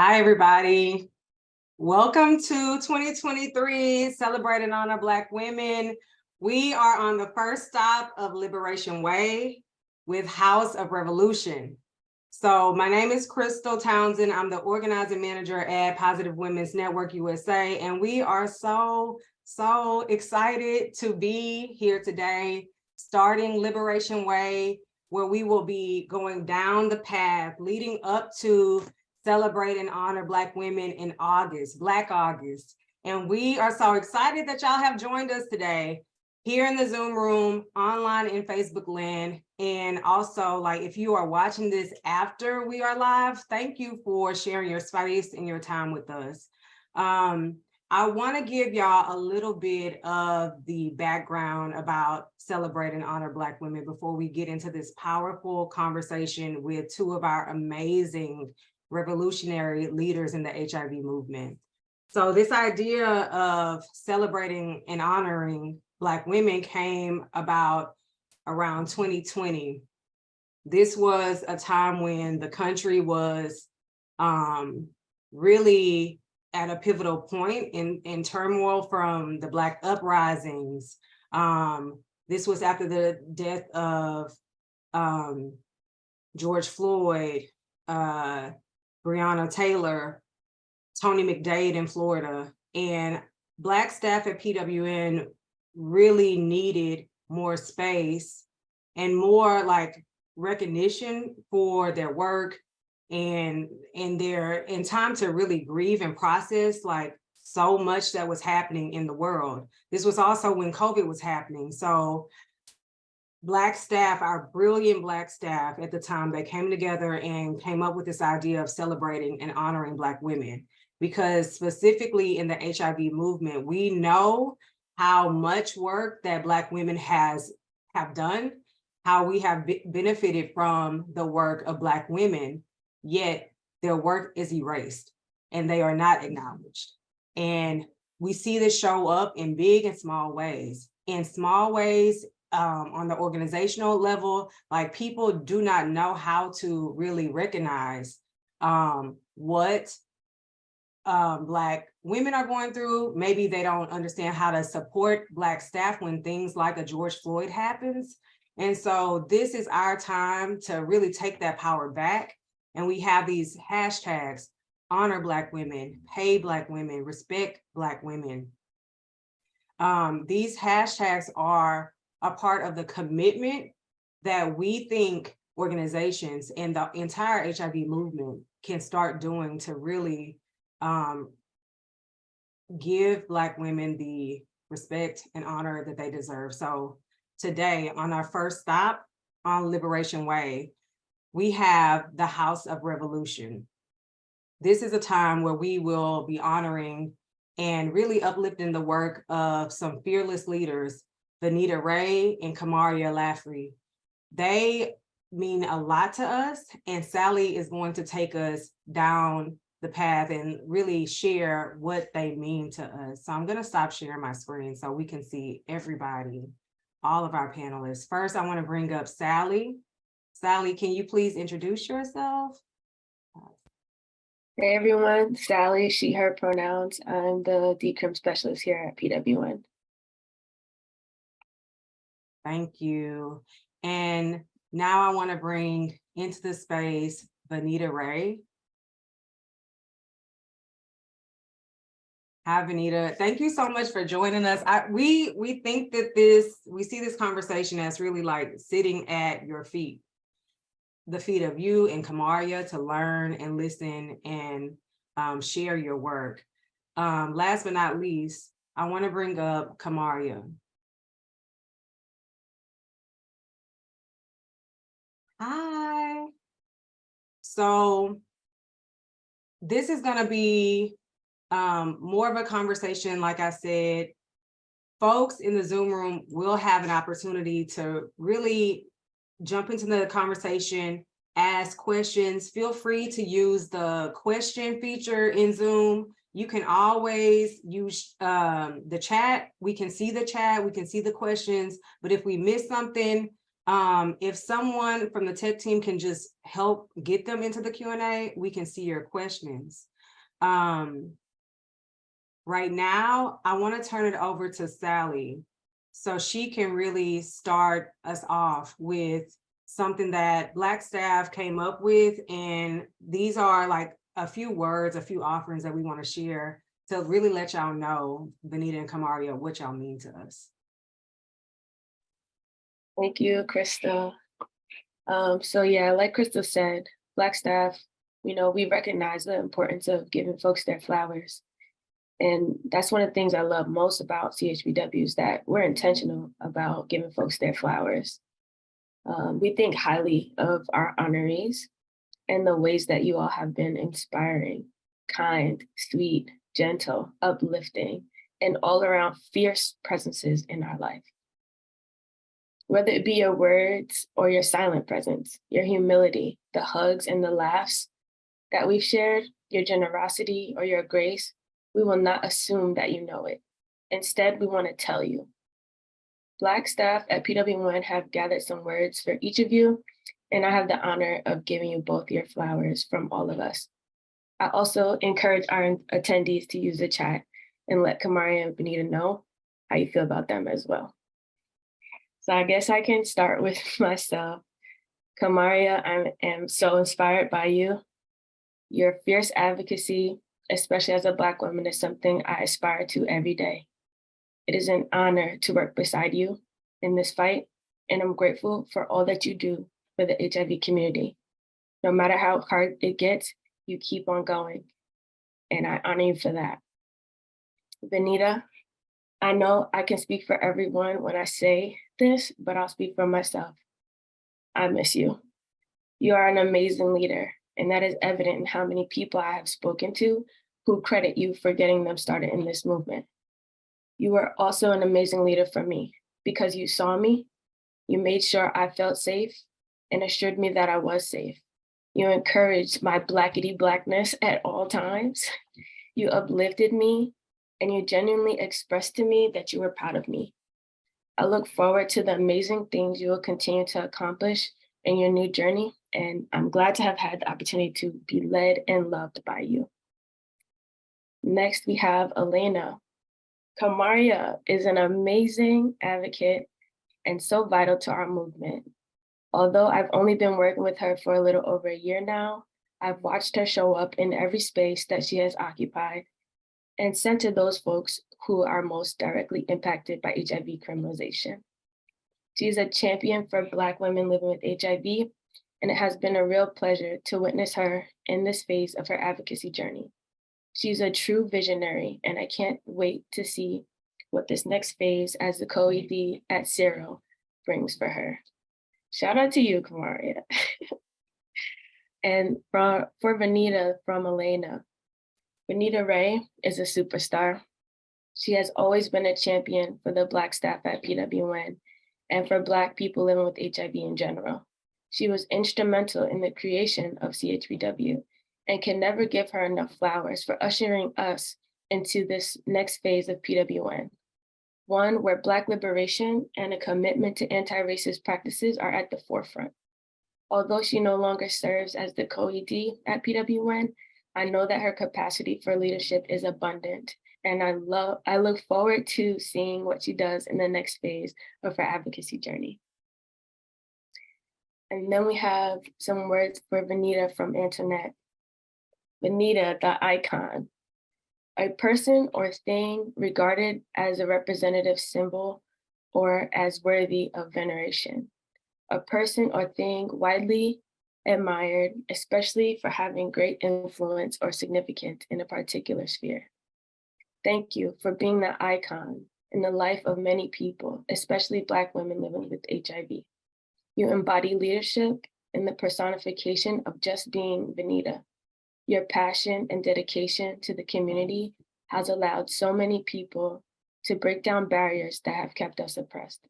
Hi, everybody. Welcome to 2023, Celebrate and Honor Black Women. We are on the first stop of Liberation Way with House of Revolution. So my name is Crystal Townsend. I'm the organizing manager at Positive Women's Network USA, and we are so excited to be here today, starting Liberation Way, where we will be going down the path leading up to Celebrate and Honor Black Women in August, Black August. And we are so excited that y'all have joined us today here in the Zoom room, online in Facebook land. And also, like, if you are watching this after we are live, thank you for sharing your space and your time with us. I want to give y'all a little bit of the background about Celebrate and Honor Black Women before we get into this powerful conversation with two of our amazing revolutionary leaders in the HIV movement. So this idea of celebrating and honoring Black women came about around 2020. This was a time when the country was really at a pivotal point in turmoil from the Black uprisings. This was after the death of George Floyd, Breonna Taylor, Tony McDade in Florida, and Black staff at PWN really needed more space and more like recognition for their work and time to really grieve and process like so much that was happening in the world. This was also when COVID was happening. So Black staff, our brilliant Black staff at the time, they came together and came up with this idea of celebrating and honoring Black women, because specifically in the HIV movement, we know how much work that Black women have done, how we have benefited from the work of Black women, yet their work is erased and they are not acknowledged. And we see this show up in big and small ways. In small ways, on the organizational level, like people do not know how to really recognize what Black women are going through. Maybe they don't understand how to support Black staff when things like a George Floyd happens. And so this is our time to really take that power back. And we have these hashtags: honor Black women, pay Black women, respect Black women. These hashtags are a part of the commitment that we think organizations and the entire HIV movement can start doing to really give Black women the respect and honor that they deserve. So today, on our first stop on Liberation Way, we have the House of Revolution. This is a time where we will be honoring and really uplifting the work of some fearless leaders, Venita and Kamaria Laffrey. They mean a lot to us, and Sallie is going to take us down the path and really share what they mean to us. So I'm going to stop sharing my screen so we can see everybody, all of our panelists. First, I want to bring up Sallie. Sallie, can you please introduce yourself? Hey everyone, Sallie, she, her pronouns. I'm the decrim specialist here at PWN. Thank you. And now I want to bring into the space Venita. Hi, Venita. Thank you so much for joining us. We think that we see this conversation as really like sitting at your feet, the feet of you and Kamaria, to learn and listen and share your work. Last but not least, I want to bring up Kamaria. Hi. So this is going to be more of a conversation. Like I said, folks in the Zoom room will have an opportunity to really jump into the conversation, ask questions. Feel free to use the question feature in Zoom. You can always use the chat. We can see the chat, we can see the questions, but if we miss something, If someone from the tech team can just help get them into the Q&A, we can see your questions. Right now, I want to turn it over to Sallie so she can really start us off with something that Black staff came up with. And these are like a few words, a few offerings that we want to share to really let y'all know, Venita and Kamaria, what y'all mean to us. Thank you, Crystal. So yeah, like Crystal said, Black staff, we recognize the importance of giving folks their flowers. And that's one of the things I love most about CHBW is that we're intentional about giving folks their flowers. We think highly of our honorees and the ways that you all have been inspiring, kind, sweet, gentle, uplifting, and all around fierce presences in our life. Whether it be your words or your silent presence, your humility, the hugs and the laughs that we've shared, your generosity or your grace, we will not assume that you know it. Instead, we want to tell you. Black staff at PW1 have gathered some words for each of you, and I have the honor of giving you both your flowers from all of us. I also encourage our attendees to use the chat and let Kamaria and Venita know how you feel about them as well. So I guess I can start with myself. Kamaria, I am so inspired by you. Your fierce advocacy, especially as a Black woman, is something I aspire to every day. It is an honor to work beside you in this fight, and I'm grateful for all that you do for the HIV community. No matter how hard it gets, you keep on going, and I honor you for that. Venita, I know I can speak for everyone when I say this, but I'll speak for myself. I miss you. You are an amazing leader, and that is evident in how many people I have spoken to who credit you for getting them started in this movement. You were also an amazing leader for me because you saw me, you made sure I felt safe, and assured me that I was safe. You encouraged my Blackness at all times. You uplifted me, and you genuinely expressed to me that you were proud of me. I look forward to the amazing things you will continue to accomplish in your new journey, and I'm glad to have had the opportunity to be led and loved by you. Next, we have Elena. Kamaria is an amazing advocate and so vital to our movement. Although I've only been working with her for a little over a year now, I've watched her show up in every space that she has occupied and sent to those folks who are most directly impacted by HIV criminalization. She's a champion for Black women living with HIV, and it has been a real pleasure to witness her in this phase of her advocacy journey. She's a true visionary, and I can't wait to see what this next phase as the co-ED at Zero brings for her. Shout out to you, Kamaria. And for Venita from Elena, Venita Ray is a superstar. She has always been a champion for the Black staff at PWN and for Black people living with HIV in general. She was instrumental in the creation of CHBW and can never give her enough flowers for ushering us into this next phase of PWN, one where Black liberation and a commitment to anti-racist practices are at the forefront. Although she no longer serves as the co-ED at PWN, I know that her capacity for leadership is abundant, and I look forward to seeing what she does in the next phase of her advocacy journey. And then we have some words for Venita from Antoinette. Venita, the icon, a person or thing regarded as a representative symbol or as worthy of veneration. A person or thing widely admired, especially for having great influence or significance in a particular sphere. Thank you for being the icon in the life of many people, especially Black women living with HIV. You embody leadership in the personification of just being Venita. Your passion and dedication to the community has allowed so many people to break down barriers that have kept us oppressed.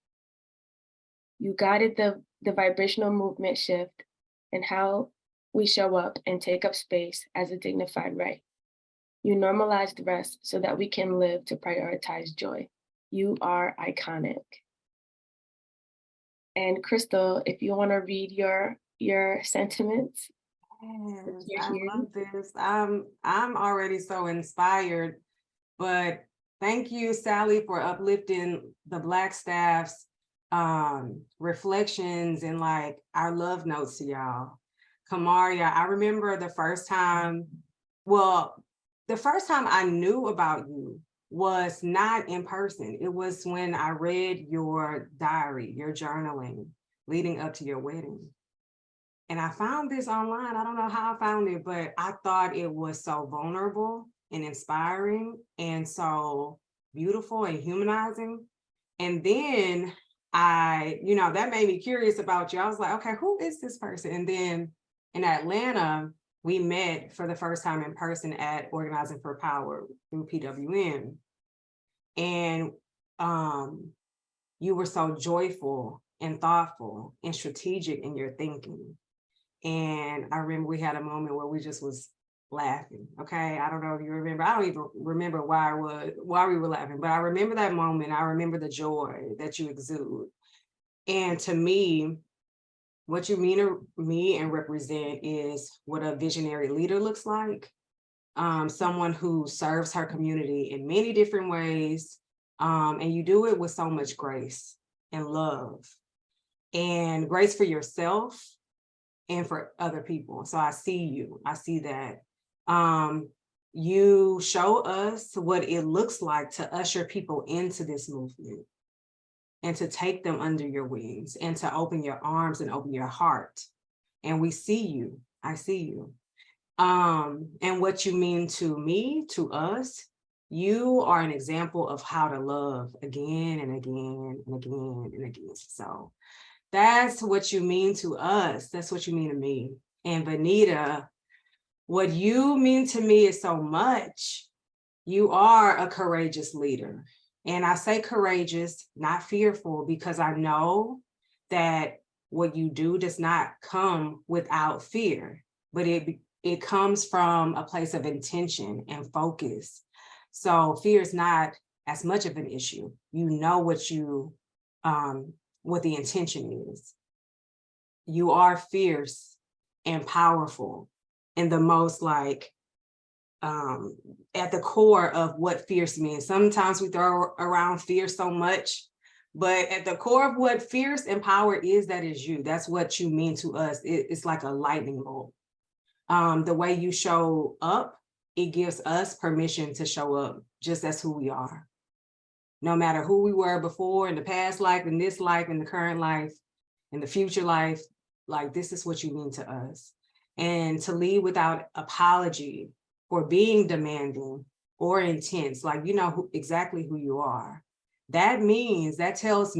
You guided the vibrational movement shift in how we show up and take up space as a dignified right. You normalized rest so that we can live to prioritize joy. You are iconic. And Crystal, if you want to read your sentiments, Yes, you're I here. love this. I'm already so inspired, but thank you, Sallie, for uplifting the Black staff's reflections and like our love notes to y'all. Kamaria, I remember the first time I knew about you was not in person. It was when I read your diary, your journaling leading up to your wedding. And I found this online. I don't know how I found it, but I thought it was so vulnerable and inspiring and so beautiful and humanizing. And then that made me curious about you. I was like, okay, who is this person? And then in Atlanta, we met for the first time in person at Organizing for Power through PWN. And you were so joyful and thoughtful and strategic in your thinking. And I remember we had a moment where we just was laughing. Okay. I don't know if you remember. I don't even remember why we were laughing, but I remember that moment. I remember the joy that you exude. And to me, what you mean to me and represent is what a visionary leader looks like. Someone who serves her community in many different ways. And you do it with so much grace and love and grace for yourself and for other people. So I see that. You show us what it looks like to usher people into this movement and to take them under your wings and to open your arms and open your heart. And we see you, I see you. And what you mean to me, to us, you are an example of how to love again and again and again and again. So that's what you mean to us. That's what you mean to me. And Venita, what you mean to me is so much. You are a courageous leader. And I say courageous, not fearful, because I know that what you do does not come without fear, but it comes from a place of intention and focus. So fear is not as much of an issue. You know what the intention is. You are fierce and powerful in the most at the core of what fierce means. Sometimes we throw around fear so much, but at the core of what fierce and power is, that is you. That's what you mean to us. It's like a lightning bolt. The way you show up, it gives us permission to show up just as who we are. No matter who we were before, in the past life, in this life, in the current life, in the future life, like this is what you mean to us. And to lead without apology for being demanding or intense, like you know exactly who you are. That means, that tells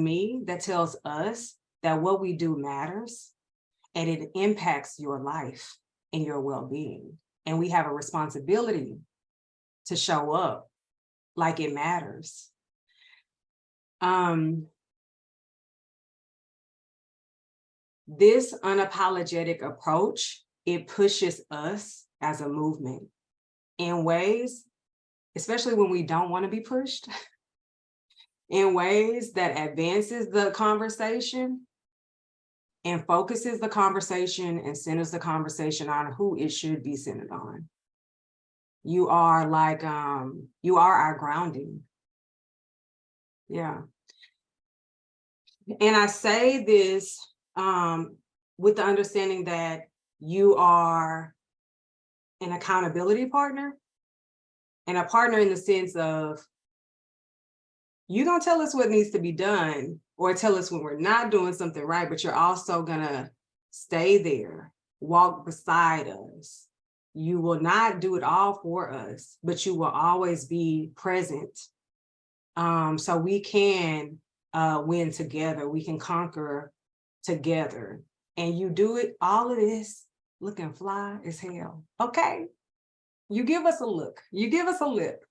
us that what we do matters and it impacts your life and your well-being. And we have a responsibility to show up like it matters. This unapologetic approach, it pushes us as a movement in ways, especially when we don't want to be pushed, in ways that advances the conversation and focuses the conversation and centers the conversation on who it should be centered on. You are like, you are our grounding. Yeah. And I say this with the understanding that you are an accountability partner, and a partner in the sense of you don't tell us what needs to be done or tell us when we're not doing something right, but you're also gonna stay there, walk beside us. You will not do it all for us, but you will always be present. So we can win together, we can conquer together. And you do it, all of this, looking fly as hell, okay? You give us a look, you give us a lip.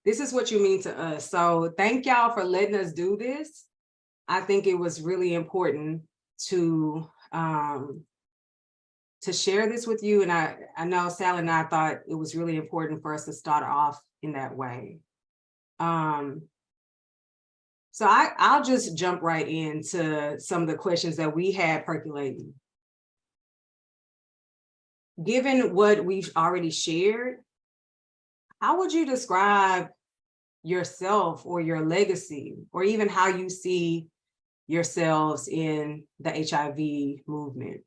This is what you mean to us. So thank y'all for letting us do this. I think it was really important to share this with you. And I know Sallie and I thought it was really important for us to start off in that way. So I'll just jump right into some of the questions that we had percolating. Given what we've already shared, how would you describe yourself or your legacy, or even how you see yourselves in the HIV movement?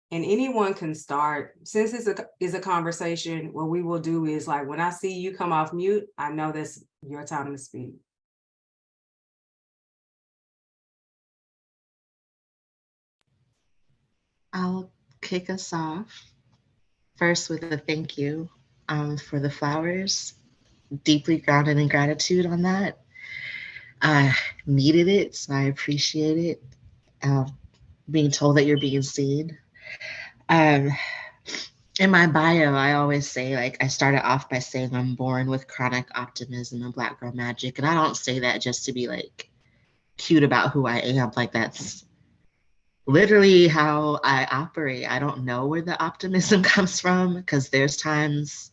And anyone can start. Since it's a conversation, what we will do is, like, when I see you come off mute, I know that's your time to speak. I'll kick us off first with a thank you for the flowers. Deeply grounded in gratitude on that. I needed it, so I appreciate it. Being told that you're being seen. In my bio, I always say, like, I started off by saying I'm born with chronic optimism and Black girl magic. And I don't say that just to be like cute about who I am. Like, that's literally how I operate. I don't know where the optimism comes from, because there's times,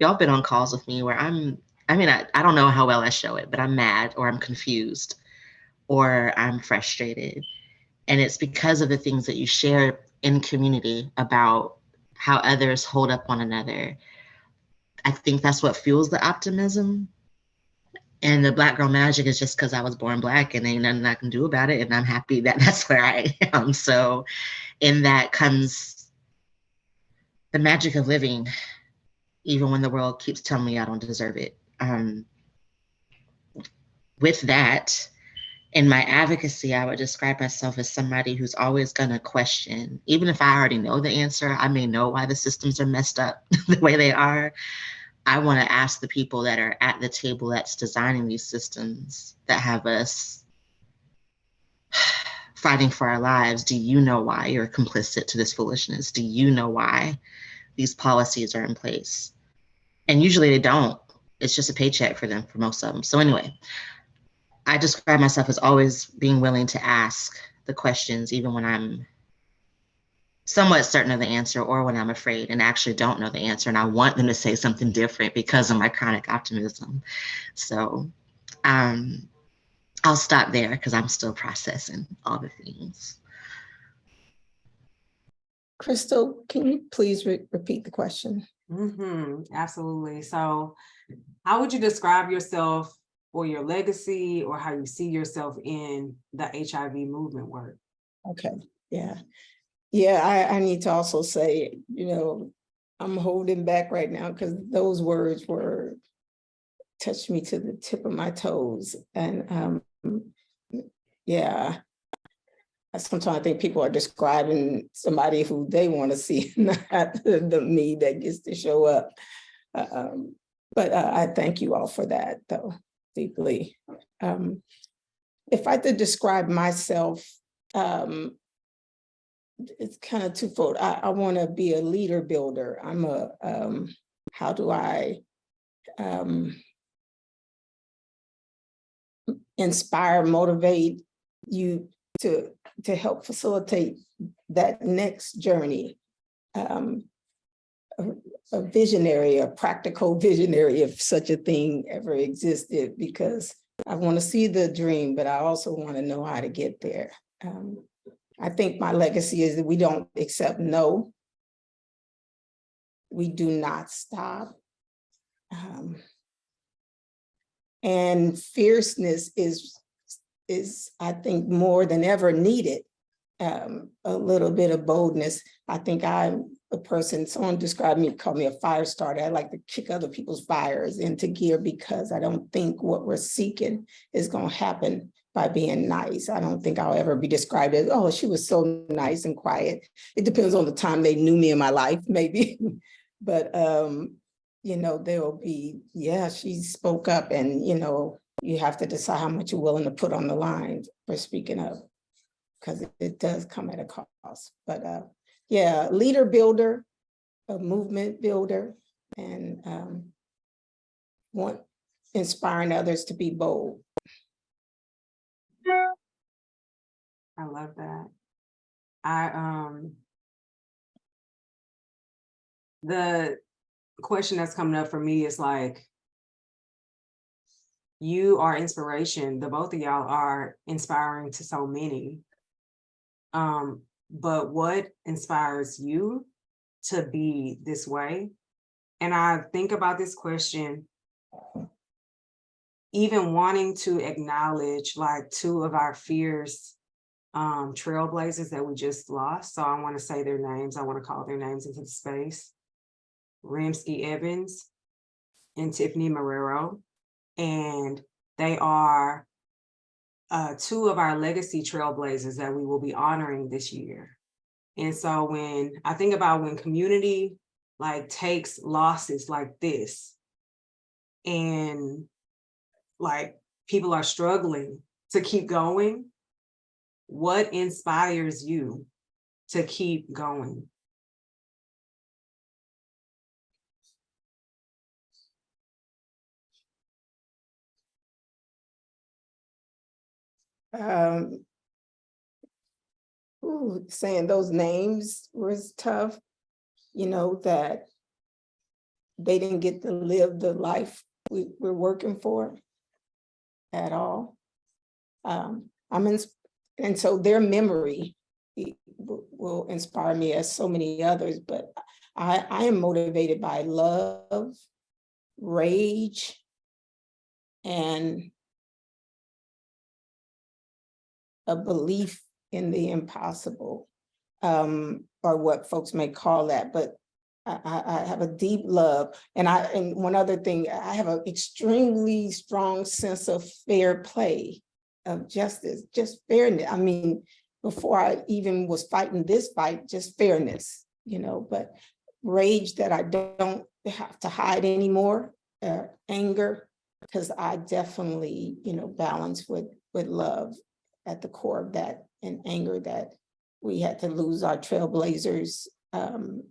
y'all been on calls with me where I don't know how well I show it, but I'm mad, or I'm confused, or I'm frustrated. And it's because of the things that you share in community about how others hold up one another. I think that's what fuels the optimism. And the Black girl magic is just because I was born Black and ain't nothing I can do about it. And I'm happy that that's where I am. So in that comes the magic of living, even when the world keeps telling me I don't deserve it. With that, in my advocacy, I would describe myself as somebody who's always going to question. Even if I already know the answer, I may know why the systems are messed up the way they are. I want to ask the people that are at the table that's designing these systems that have us fighting for our lives, do you know why you're complicit to this foolishness? Do you know why these policies are in place? And usually they don't. It's just a paycheck for them, for most of them. So anyway, I describe myself as always being willing to ask the questions, even when I'm somewhat certain of the answer, or when I'm afraid and actually don't know the answer and I want them to say something different because of my chronic optimism. So I'll stop there because I'm still processing all the things. Crystal, can you please repeat the question? Absolutely. So how would you describe yourself or your legacy, or how you see yourself in the HIV movement work? Okay, yeah. Yeah, I need to also say, I'm holding back right now because those words touched me to the tip of my toes. And yeah, sometimes I think people are describing somebody who they want to see, not the me that gets to show up. But I thank you all for that, though, deeply. If I could describe myself, it's kind of twofold. I want to be a leader builder. I'm how do I inspire, motivate you to help facilitate that next journey? A visionary, a practical visionary, if such a thing ever existed, because I want to see the dream, but I also want to know how to get there. I think my legacy is that we don't accept no. We do not stop. And fierceness is, I think, more than ever needed. A little bit of boldness. I think I'm a person, someone described me, called me a fire starter. I like to kick other people's fires into gear, because I don't think what we're seeking is going to happen by being nice. I don't think I'll ever be described as, oh, she was so nice and quiet. It depends on the time they knew me in my life, maybe. But, there'll be, yeah, she spoke up, and, you have to decide how much you're willing to put on the line for speaking up, because it does come at a cost. But yeah, leader builder, a movement builder, and inspiring others to be bold. I love that. question that's coming up for me is like, you are inspiration. The both of y'all are inspiring to so many. But what inspires you to be this way? And I think about this question, even wanting to acknowledge like two of our fierce trailblazers that we just lost. So I want to say their names. I want to call their names into the space. Ramsky Evans and Tiffany Marrero. And they are two of our legacy trailblazers that we will be honoring this year. And so when I think about when community like takes losses like this, and like people are struggling to keep going, what inspires you to keep going? Saying those names was tough, you know, that they didn't get to live the life we're working for at all. And so their memory will inspire me as so many others, but I am motivated by love, rage, and a belief in the impossible, or what folks may call that, but I have a deep love. And one other thing, I have an extremely strong sense of fair play, of justice, just fairness. I mean, before I even was fighting this fight, just fairness, you know, but rage that I don't have to hide anymore, anger, because I definitely, you know, balance with love at the core of that, and anger that we had to lose our trailblazers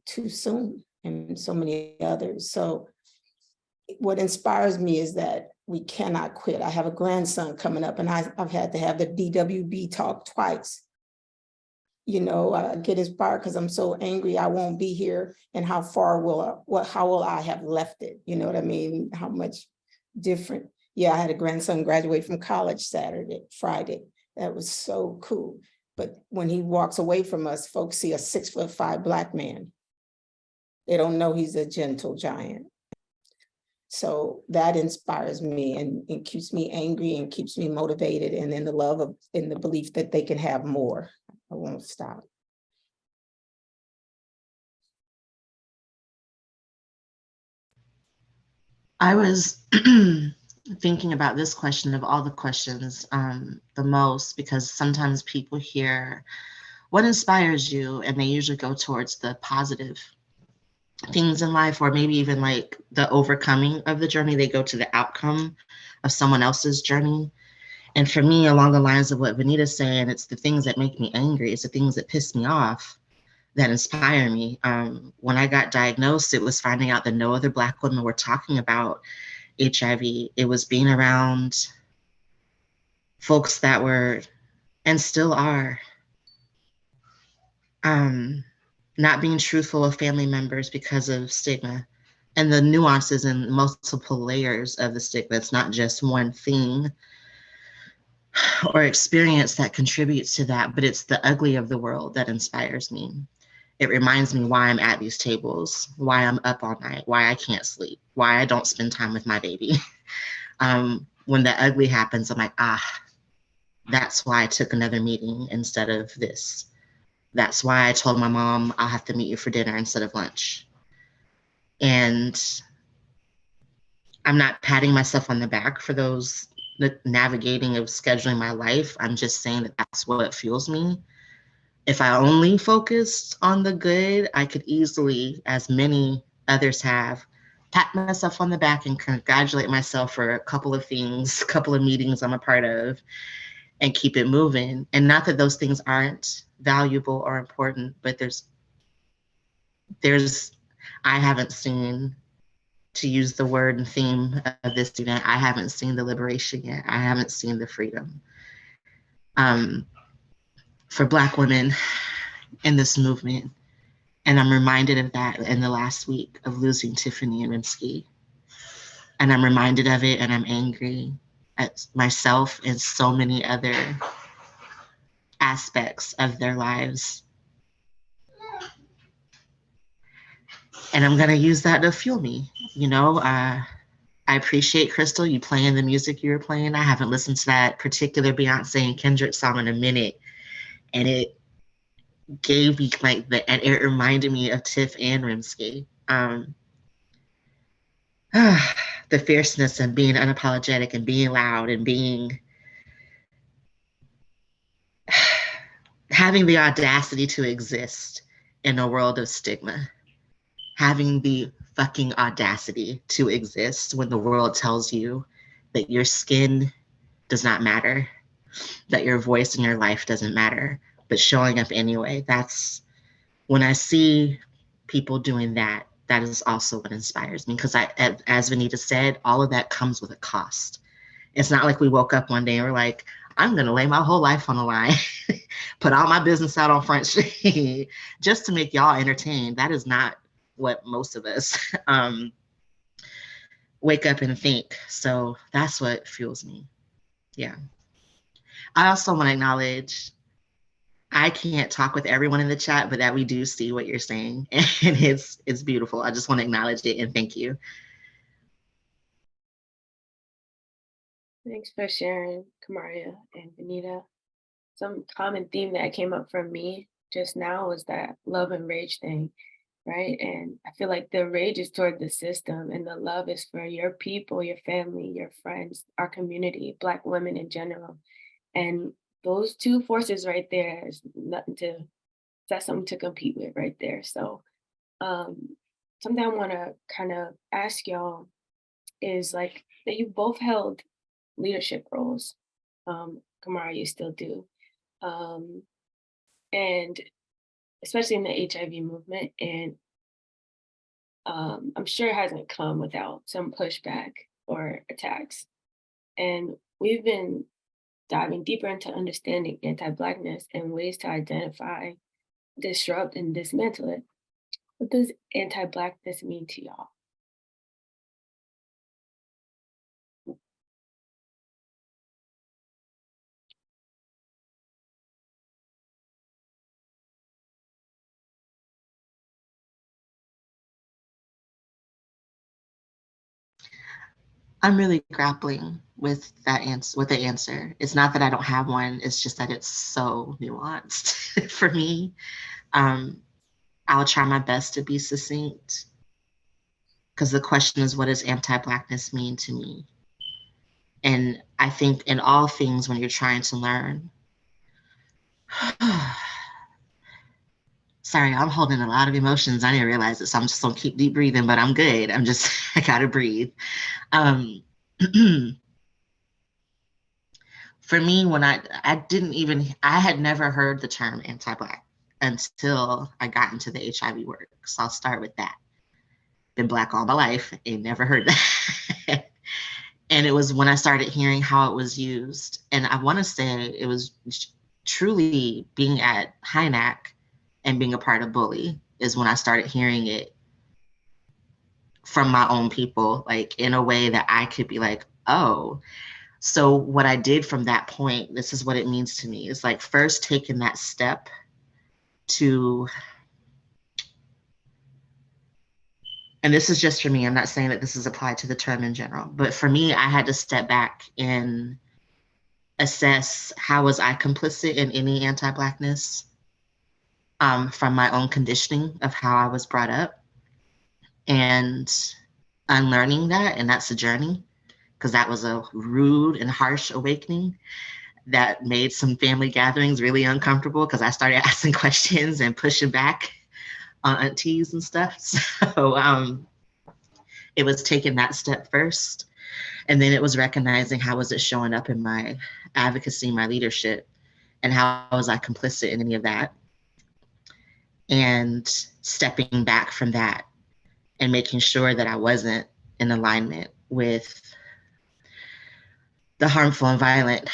too soon, and so many others. So what inspires me is that we cannot quit. I have a grandson coming up, and I've had to have the DWB talk twice. You know, I get inspired because I'm so angry I won't be here, and how will I have left it? You know what I mean? How much different. Yeah, I had a grandson graduate from college Friday. That was so cool. But when he walks away from us, folks see a 6'5" Black man. They don't know he's a gentle giant. So that inspires me and keeps me angry and keeps me motivated, and in the love of, in the belief that they can have more. I won't stop. I was thinking about this question of all the questions the most, because sometimes people hear what inspires you and they usually go towards the positive things in life, or maybe even like the overcoming of the journey. They go to the outcome of someone else's journey. And for me, along the lines of what Venita's saying, it's the things that make me angry. It's the things that piss me off that inspire me. When I got diagnosed, it was finding out that no other Black women were talking about HIV. It was being around folks that were, and still are, not being truthful with family members because of stigma, and the nuances and multiple layers of the stigma. It's not just one thing or experience that contributes to that, but it's the ugly of the world that inspires me. It reminds me why I'm at these tables, why I'm up all night, why I can't sleep, why I don't spend time with my baby. When the ugly happens, I'm like, that's why I took another meeting instead of this. That's why I told my mom I'll have to meet you for dinner instead of lunch. And I'm not patting myself on the back for those navigating of scheduling my life. I'm just saying that that's what fuels me. If I only focused on the good, I could easily, as many others have, pat myself on the back and congratulate myself for a couple of things, a couple of meetings I'm a part of, and keep it moving. And not that those things aren't valuable or important, but I haven't seen, to use the word and theme of this event, I haven't seen the liberation yet. I haven't seen the freedom. For Black women in this movement, And I'm reminded of that in the last week of losing Tiffany and Rimsky. And I'm reminded of it, and I'm angry at myself and so many other aspects of their lives. And I'm gonna use that to fuel me. You know, I appreciate, Crystal, you playing the music you were playing. I haven't listened to that particular Beyonce and Kendrick song in a minute. And it gave me like and it reminded me of Tiff and Rimsky. The fierceness and being unapologetic and being loud and being having the audacity to exist in a world of stigma, having the fucking audacity to exist when the world tells you that your skin does not matter, that your voice in your life doesn't matter, but showing up anyway. That's when I see people doing that, that is also what inspires me. Because as Venita said, all of that comes with a cost. It's not like we woke up one day and we're like, I'm gonna lay my whole life on the line, put all my business out on Front Street just to make y'all entertained. That is not what most of us wake up and think. So that's what fuels me. Yeah. I also want to acknowledge, I can't talk with everyone in the chat, but that we do see what you're saying, and it's beautiful. I just want to acknowledge it and thank you. Thanks for sharing, Kamaria and Venita. Some common theme that came up for me just now was that love and rage thing, right? And I feel like the rage is toward the system and the love is for your people, your family, your friends, our community, Black women in general. And those two forces right there is nothing to, that's something to compete with right there. So something I want to kind of ask y'all is like that you both held leadership roles. Kamaria, you still do. And especially in the HIV movement. And I'm sure it hasn't come without some pushback or attacks. And we've been diving deeper into understanding anti-Blackness and ways to identify, disrupt, and dismantle it. What does anti-Blackness mean to y'all? I'm really grappling with that answer. With the answer, it's not that I don't have one. It's just that it's so nuanced for me. I'll try my best to be succinct, because the question is, what does anti-Blackness mean to me? And I think in all things, when you're trying to learn, sorry, I'm holding a lot of emotions. I didn't realize it, so I'm just gonna keep deep breathing, but I'm good. I gotta breathe. For me, when I had never heard the term anti-Black until I got into the HIV work. So I'll start with that. Been Black all my life and never heard that. And it was when I started hearing how it was used. And I want to say it was truly being at HINAC and being a part of Bully is when I started hearing it from my own people, like in a way that I could be like, oh. So what I did from that point, this is what it means to me. It's like first taking that step to, and this is just for me, I'm not saying that this is applied to the term in general, but for me, I had to step back and assess how was I complicit in any anti-Blackness from my own conditioning of how I was brought up, and unlearning that, and that's a journey, because that was a rude and harsh awakening that made some family gatherings really uncomfortable, because I started asking questions and pushing back on aunties and stuff. So it was taking that step first. And then it was recognizing how was it showing up in my advocacy, my leadership, and how was I complicit in any of that? And stepping back from that and making sure that I wasn't in alignment with the harmful and violent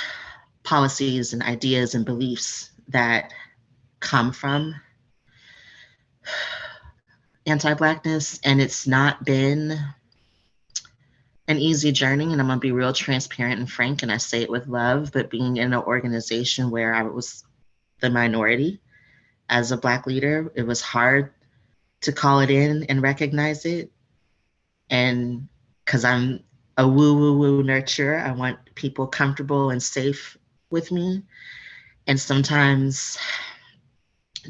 policies and ideas and beliefs that come from anti-Blackness, and it's not been an easy journey, and I'm gonna be real transparent and frank, and I say it with love, but being in an organization where I was the minority as a Black leader, it was hard to call it in and recognize it. And because I'm a woo nurturer, I want people comfortable and safe with me. And sometimes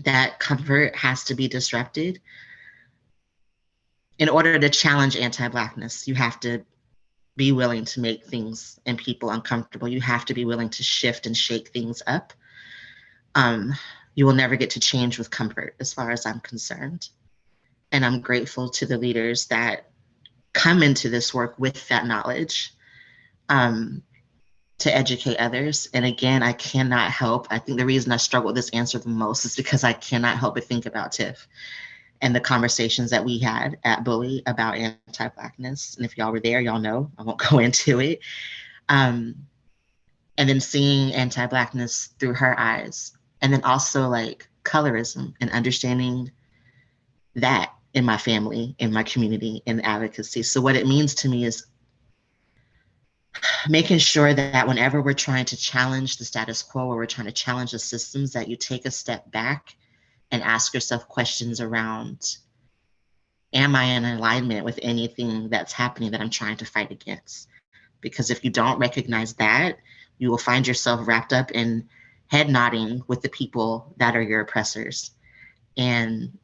that comfort has to be disrupted. In order to challenge anti-Blackness, you have to be willing to make things and people uncomfortable. You have to be willing to shift and shake things up. You will never get to change with comfort, as far as I'm concerned. And I'm grateful to the leaders that come into this work with that knowledge to educate others. And again, I cannot help, I think the reason I struggle with this answer the most is because I cannot help but think about Tiff and the conversations that we had at Bully about anti-Blackness. And if y'all were there, y'all know, I won't go into it. And then seeing anti-Blackness through her eyes. And then also like colorism and understanding that in my family, in my community, in advocacy. So what it means to me is making sure that whenever we're trying to challenge the status quo or we're trying to challenge the systems, that you take a step back and ask yourself questions around, am I in alignment with anything that's happening that I'm trying to fight against? Because if you don't recognize that, you will find yourself wrapped up in head nodding with the people that are your oppressors. And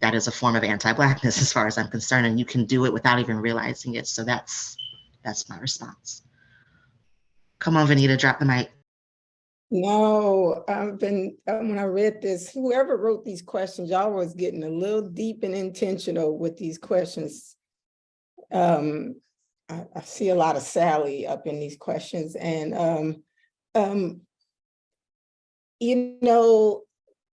that is a form of anti-Blackness as far as I'm concerned, and you can do it without even realizing it. So that's my response. Come on, Venita, drop the mic. No, I've been, when I read this, whoever wrote these questions, y'all was getting a little deep and intentional with these questions. I see a lot of Sallie up in these questions, and you know,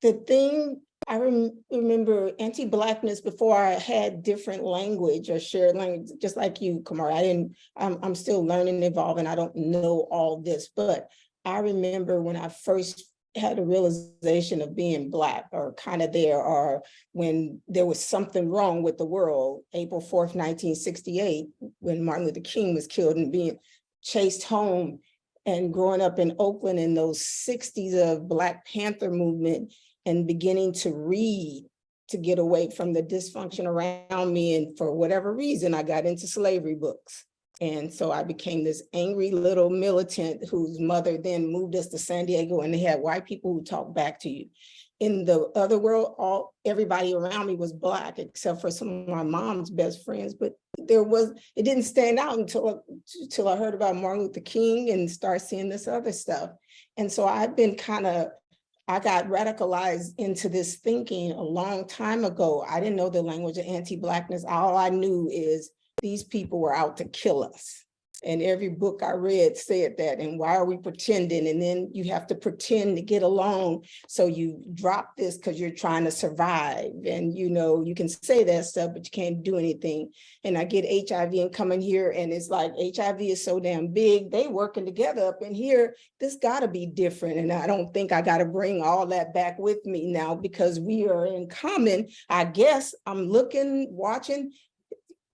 the thing I remember anti-Blackness before I had different language or shared language, just like you, Kamaria. I'm still learning, evolving. I don't know all this, but I remember when I first had a realization of being Black, or kind of there, or when there was something wrong with the world, April 4th, 1968, when Martin Luther King was killed and being chased home, and growing up in Oakland in those 60s of Black Panther movement, and beginning to read to get away from the dysfunction around me. And for whatever reason, I got into slavery books. And so I became this angry little militant whose mother then moved us to San Diego, and they had white people who talked back to you. In the other world, everybody around me was Black, except for some of my mom's best friends. But it didn't stand out until I heard about Martin Luther King and started seeing this other stuff. And so I've been I got radicalized into this thinking a long time ago. I didn't know the language of anti-Blackness. All I knew is these people were out to kill us. And every book I read said that. And why are we pretending? And then you have to pretend to get along. So you drop this because you're trying to survive. And you can say that stuff, but you can't do anything. And I get HIV and coming here, and it's like HIV is so damn big. They working together up in here. This gotta be different. And I don't think I gotta bring all that back with me now, because we are in common. I guess I'm looking, watching,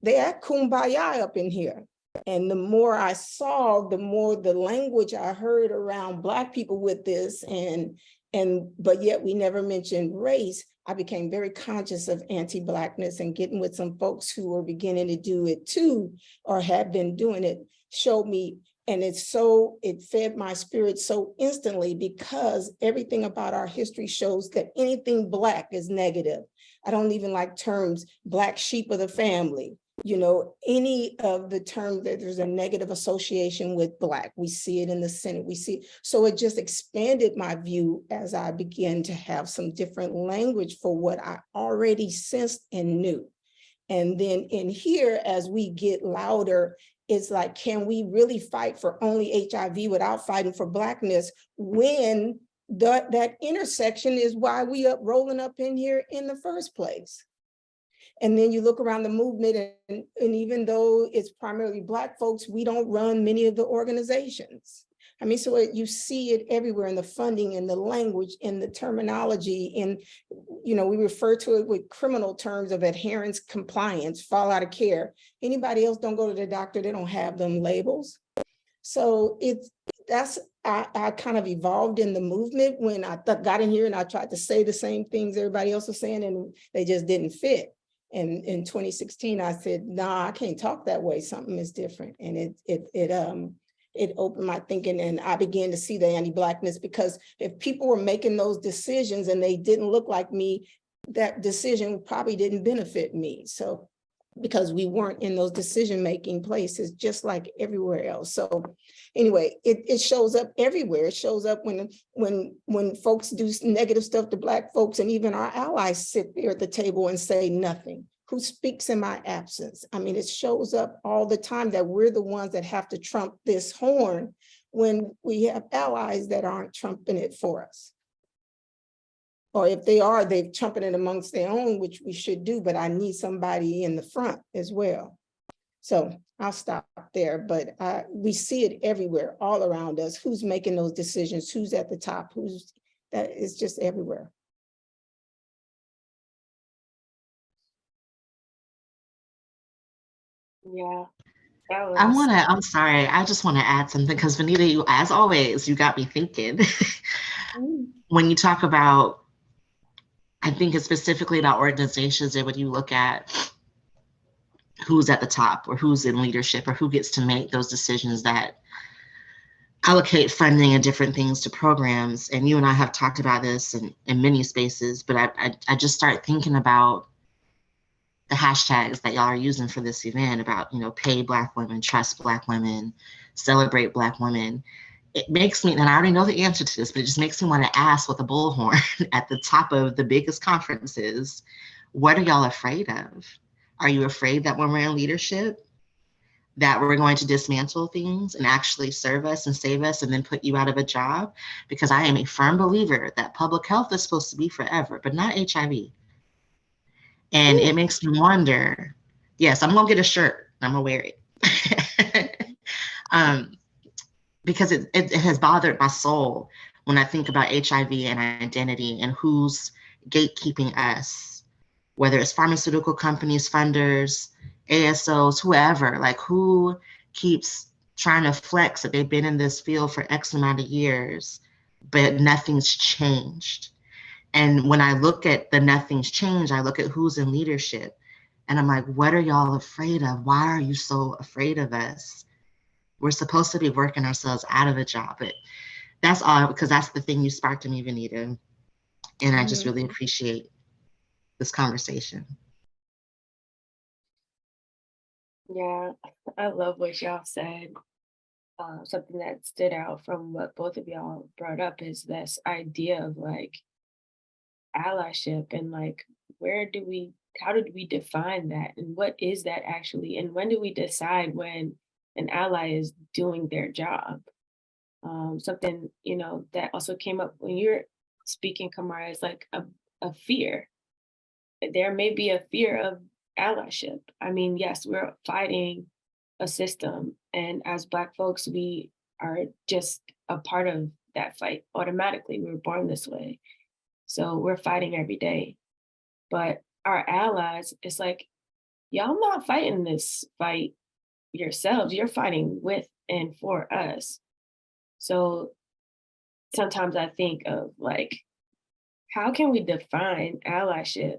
they act kumbaya up in here. And the more I saw, the more the language I heard around Black people with this, but yet we never mentioned race. I became very conscious of anti-Blackness, and getting with some folks who were beginning to do it too, or had been doing it, showed me. And it fed my spirit so instantly, because everything about our history shows that anything Black is negative. I don't even like terms, Black sheep of the family. Any of the terms that there's a negative association with Black. We see it in the Senate, we see. So it just expanded my view as I began to have some different language for what I already sensed and knew. And then in here, as we get louder, it's like, can we really fight for only HIV without fighting for Blackness, when that intersection is why we rolling up in here in the first place? And then you look around the movement, and even though it's primarily Black folks, we don't run many of the organizations. I mean, so you see it everywhere in the funding, in the language, in the terminology, in, you know, we refer to it with criminal terms of adherence, compliance, fall out of care. Anybody else don't go to the doctor, they don't have them labels. So I kind of evolved in the movement when I got in here and I tried to say the same things everybody else was saying and they just didn't fit. And in 2016, I said, nah, I can't talk that way. Something is different. And it opened my thinking, and I began to see the anti-Blackness, because if people were making those decisions and they didn't look like me, that decision probably didn't benefit me. So because we weren't in those decision-making places, just like everywhere else. So anyway, it shows up everywhere. It shows up when folks do negative stuff to Black folks, and even our allies sit there at the table and say nothing. Who speaks in my absence? I mean, it shows up all the time that we're the ones that have to trump this horn when we have allies that aren't trumping it for us. Or if they are, they're trumping it amongst their own, which we should do, but I need somebody in the front as well. So I'll stop there, but we see it everywhere, all around us. Who's making those decisions? Who's at the top? That is just everywhere. Yeah, I'm sorry, I just want to add something, because Venita, you, as always, you got me thinking. When you talk about, I think it's specifically about organizations, and when you look at who's at the top or who's in leadership or who gets to make those decisions that allocate funding and different things to programs, and you and I have talked about this in many spaces, but I just start thinking about the hashtags that y'all are using for this event about, you know, pay Black women, trust Black women, celebrate Black women. It makes me, and I already know the answer to this, but it just makes me want to ask with a bullhorn at the top of the biggest conferences, what are y'all afraid of? Are you afraid that when we're in leadership, that we're going to dismantle things and actually serve us and save us and then put you out of a job? Because I am a firm believer that public health is supposed to be forever, but not HIV. And it makes me wonder, yes, I'm gonna get a shirt, I'm gonna wear it. Because it has bothered my soul when I think about HIV and identity and who's gatekeeping us, whether it's pharmaceutical companies, funders, ASOs, whoever, like who keeps trying to flex that they've been in this field for X amount of years, but nothing's changed. And when I look at the nothing's changed, I look at who's in leadership and I'm like, what are y'all afraid of? Why are you so afraid of us? We're supposed to be working ourselves out of a job. But that's all, because that's the thing you sparked in me, Venita. And I just really appreciate this conversation. Yeah, I love what y'all said. Something that stood out from what both of y'all brought up is this idea of like allyship and like how did we define that, and what is that actually, and when do we decide when an ally is doing their job? Something, you know, that also came up when you're speaking, Kamaria, is like a fear. There may be a fear of allyship. I mean, yes, we're fighting a system, and as Black folks, we are just a part of that fight automatically. We were born this way. So we're fighting every day. But our allies, it's like, y'all not fighting this fight yourselves. You're fighting with and for us. So sometimes I think of like, how can we define allyship?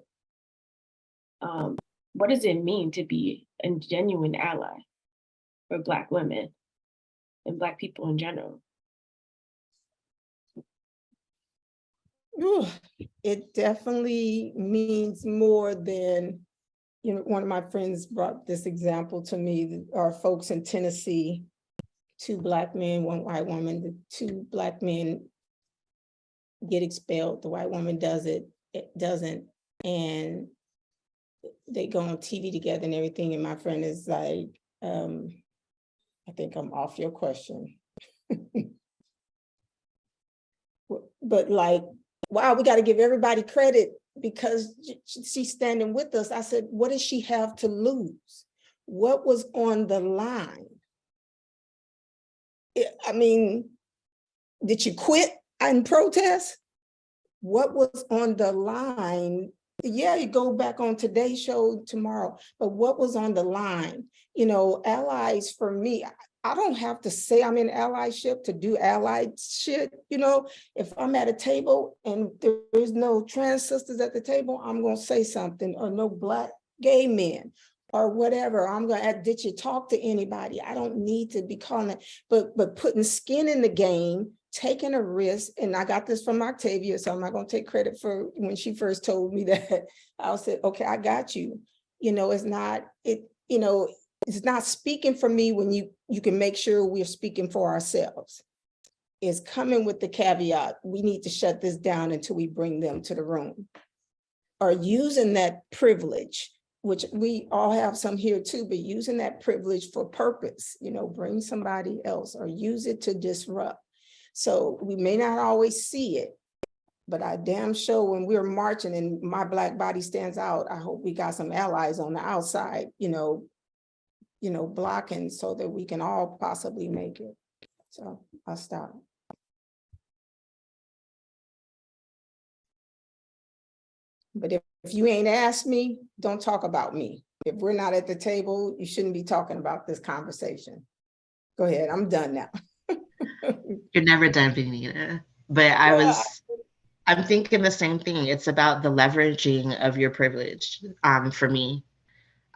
What does it mean to be a genuine ally for Black women and Black people in general? Ooh, it definitely means more than, you know, one of my friends brought this example to me, our folks in Tennessee, 2 Black men, 1 white woman, the 2 Black men get expelled, the white woman it doesn't, and they go on TV together and everything, and my friend is like, I think I'm off your question. But like, wow, we got to give everybody credit because she's standing with us. I said, what does she have to lose? What was on the line? I mean, did you quit and protest? What was on the line? Yeah, you go back on today's show tomorrow, but what was on the line? You know, allies for me, I don't have to say I'm in allyship to do allied shit. You know, if I'm at a table and there's no trans sisters at the table, I'm going to say something, or no Black gay men or whatever. I'm going to, did you talk to anybody? I don't need to be calling it, but putting skin in the game, taking a risk. And I got this from Octavia, so I'm not going to take credit for when she first told me that. I said, okay, I got you. You know, it's not, you know, it's not speaking for me when you can make sure we're speaking for ourselves. It's coming with the caveat, we need to shut this down until we bring them to the room. Or using that privilege, which we all have some here too, but using that privilege for purpose, you know, bring somebody else or use it to disrupt. So we may not always see it, but I damn sure when we're marching and my Black body stands out, I hope we got some allies on the outside, you know, blocking so that we can all possibly make it. So I'll stop. But if you ain't asked me, don't talk about me. If we're not at the table, you shouldn't be talking about this conversation. Go ahead, I'm done now. You're never done, Venita. But I'm thinking the same thing. It's about the leveraging of your privilege. For me,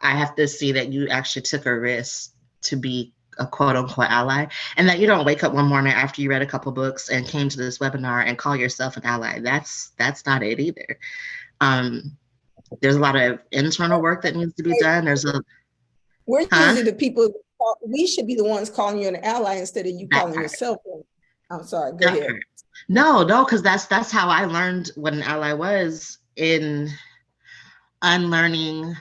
I have to see that you actually took a risk to be a quote unquote ally, and that you don't wake up one morning after you read a couple books and came to this webinar and call yourself an ally. That's not it either. There's a lot of internal work that needs to be done. We're usually the people, we should be the ones calling you an ally instead of you calling yourself one. I'm sorry, go ahead. No, because that's how I learned what an ally was, in unlearning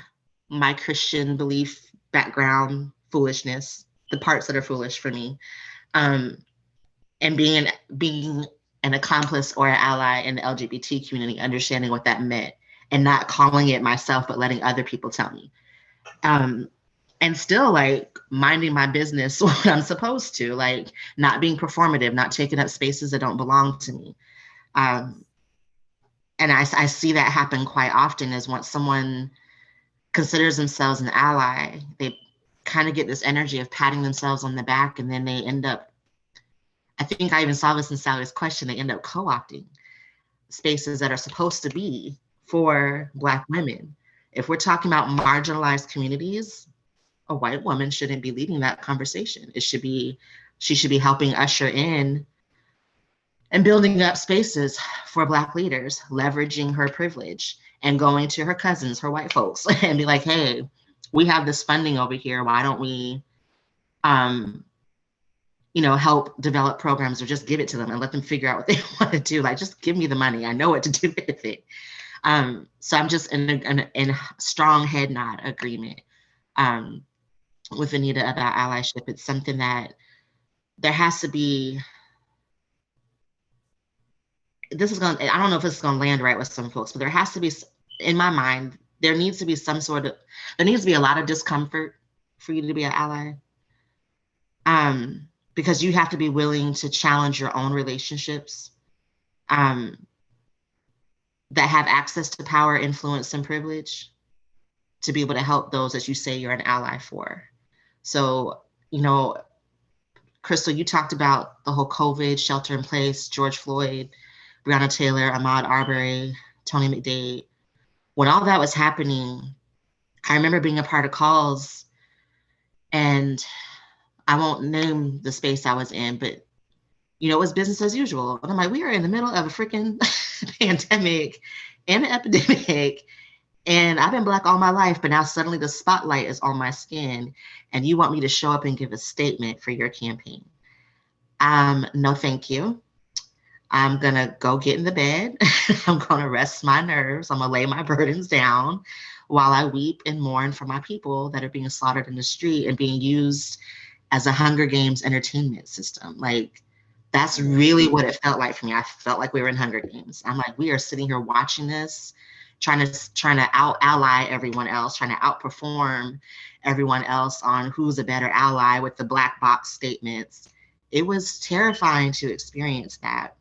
my Christian belief background foolishness, the parts that are foolish for me, and being an accomplice or an ally in the LGBT community, understanding what that meant and not calling it myself, but letting other people tell me. And still like minding my business what I'm supposed to, like not being performative, not taking up spaces that don't belong to me. And I see that happen quite often, is once someone considers themselves an ally, they kind of get this energy of patting themselves on the back, and then they end up, I think I even saw this in Sallie's question, they end up co-opting spaces that are supposed to be for Black women. If we're talking about marginalized communities, a white woman shouldn't be leading that conversation. She should be helping usher in and building up spaces for Black leaders, leveraging her privilege and going to her cousins, her white folks, and be like, hey, we have this funding over here. Why don't we, help develop programs, or just give it to them and let them figure out what they want to do. Like, just give me the money. I know what to do with it. So I'm just in strong head nod agreement with Venita about allyship. It's something that there has to be, I don't know if it's gonna land right with some folks, but there has to be, in my mind, there needs to be a lot of discomfort for you to be an ally. Because you have to be willing to challenge your own relationships that have access to power, influence, and privilege to be able to help those that you say you're an ally for. So, Crystal, you talked about the whole COVID, shelter in place, George Floyd, Breonna Taylor, Ahmaud Arbery, Tony McDade. When all that was happening, I remember being a part of calls, and I won't name the space I was in, but it was business as usual. And I'm like, we are in the middle of a freaking pandemic and an epidemic, and I've been Black all my life, but now suddenly the spotlight is on my skin, and you want me to show up and give a statement for your campaign. No, thank you. I'm gonna go get in the bed. I'm gonna rest my nerves. I'm gonna lay my burdens down while I weep and mourn for my people that are being slaughtered in the street and being used as a Hunger Games entertainment system. Like, that's really what it felt like for me. I felt like we were in Hunger Games. I'm like, we are sitting here watching this, trying to out-ally everyone else, trying to outperform everyone else on who's a better ally with the black box statements. it was terrifying to experience that.